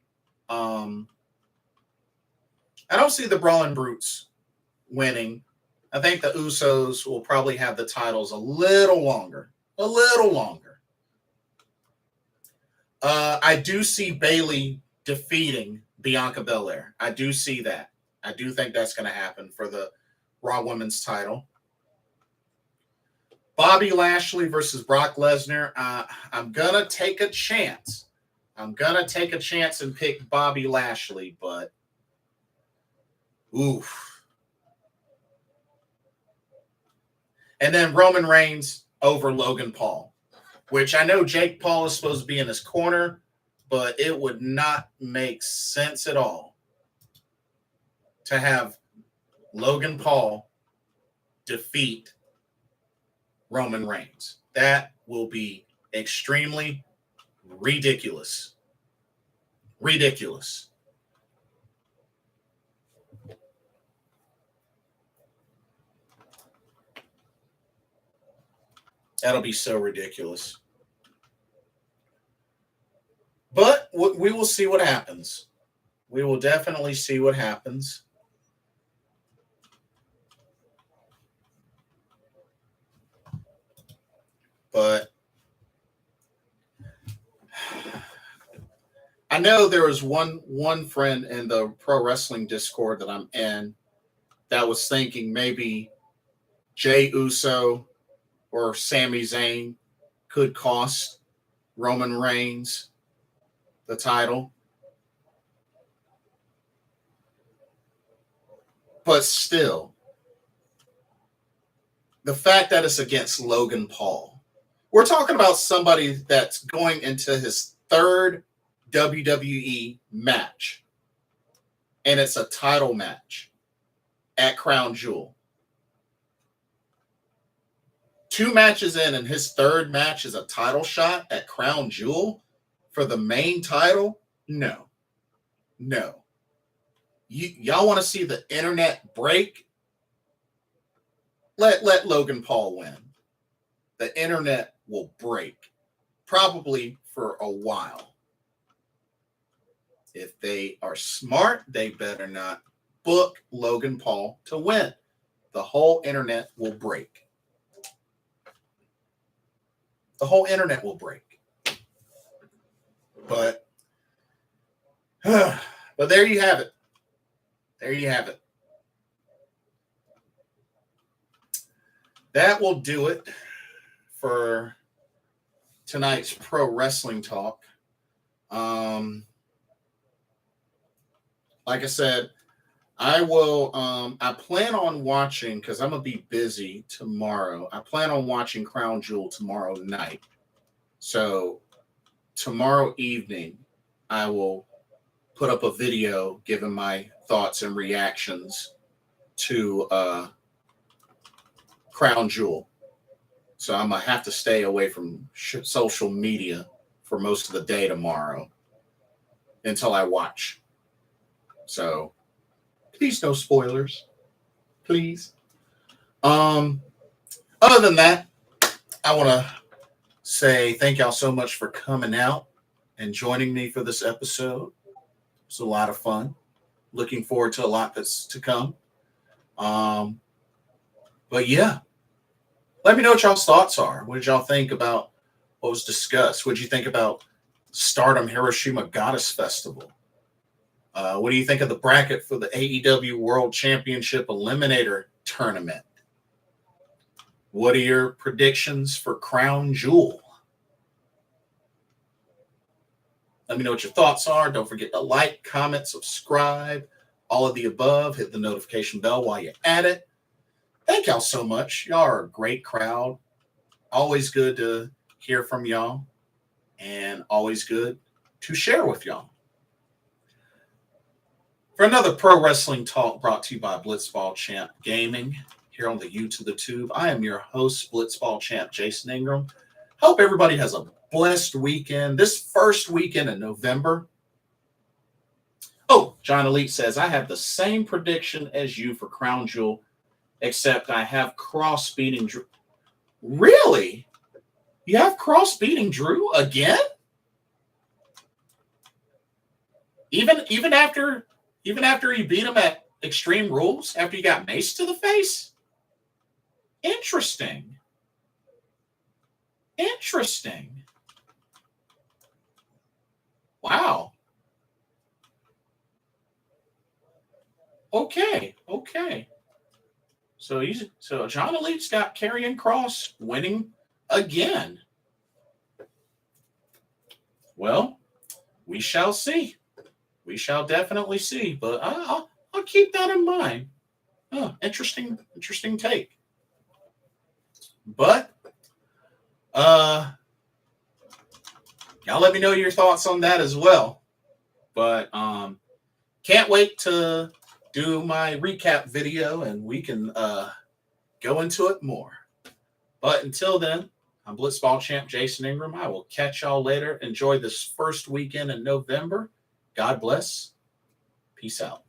the Brawling Brutes winning. I think the Usos will probably have the titles a little longer. I do see Bayley defeating Bianca Belair. I do see that. I do think that's going to happen for the Raw Women's title. Bobby Lashley versus Brock Lesnar. I'm going to take a chance. And pick Bobby Lashley, but oof. And then Roman Reigns over Logan Paul. which I know Jake Paul is supposed to be in his corner, but it would not make sense at all to have Logan Paul defeat Roman Reigns. That will be extremely ridiculous. Ridiculous. That'll be so ridiculous. But we will see what happens. We will definitely see what happens. But I know there was one friend in the pro wrestling Discord that I'm in that was thinking maybe Jey Uso or Sami Zayn could cost Roman Reigns the title. But still, the fact that it's against Logan Paul, we're talking about somebody that's going into his third WWE match, and it's a title match at Crown Jewel. 2 matches in, and his third match is a title shot at Crown Jewel for the main title? No. Y'all want to see the internet break? Let Logan Paul win. The internet will break, probably for a while. If they are smart, they better not book Logan Paul to win. The whole internet will break. The whole internet will break. But there you have it. There you have it. That will do it for tonight's pro wrestling talk. Like I said, I will. I plan on watching, because I'm gonna be busy tomorrow. I plan on watching Crown Jewel tomorrow night. So tomorrow evening, I will put up a video giving my thoughts and reactions to Crown Jewel. So I'm gonna have to stay away from social media for most of the day tomorrow until I watch. So please, no spoilers, please. Other than that, I want to say thank y'all so much for coming out and joining me for this episode. It's a lot of fun. Looking forward to a lot that's to come. But yeah, let me know what y'all's thoughts are. What did y'all think about what was discussed? What did you think about Stardom Hiroshima Goddess Festival? What do you think of the bracket for the AEW World Championship Eliminator tournament? What are your predictions for Crown Jewel? Let me know what your thoughts are. Don't forget to like, comment, subscribe, all of the above. Hit the notification bell while you're at it. Thank y'all so much. Y'all are a great crowd. Always good to hear from y'all, and always good to share with y'all. For another pro wrestling talk brought to you by Blitzball Champ Gaming here on the YouTube the Tube, I am your host, Blitzball Champ Jason Ingram. Hope everybody has a blessed weekend. This first weekend in November. Oh, John Elite says, I have the same prediction as you for Crown Jewel, except I have Cross beating Drew. Really? You have Cross beating Drew again? Even after you beat him at Extreme Rules, after you got maced to the face? Interesting. Wow. Okay. So John Elite's got Karrion Kross winning again. Well, we shall see. We shall definitely see. But I'll keep that in mind. Oh, interesting take. But Y'all let me know your thoughts on that as well. But can't wait to do my recap video and we can go into it more. But until then, I'm Blitzball Champ Jason Ingram. I will catch y'all later. Enjoy this first weekend in November. God bless. Peace out.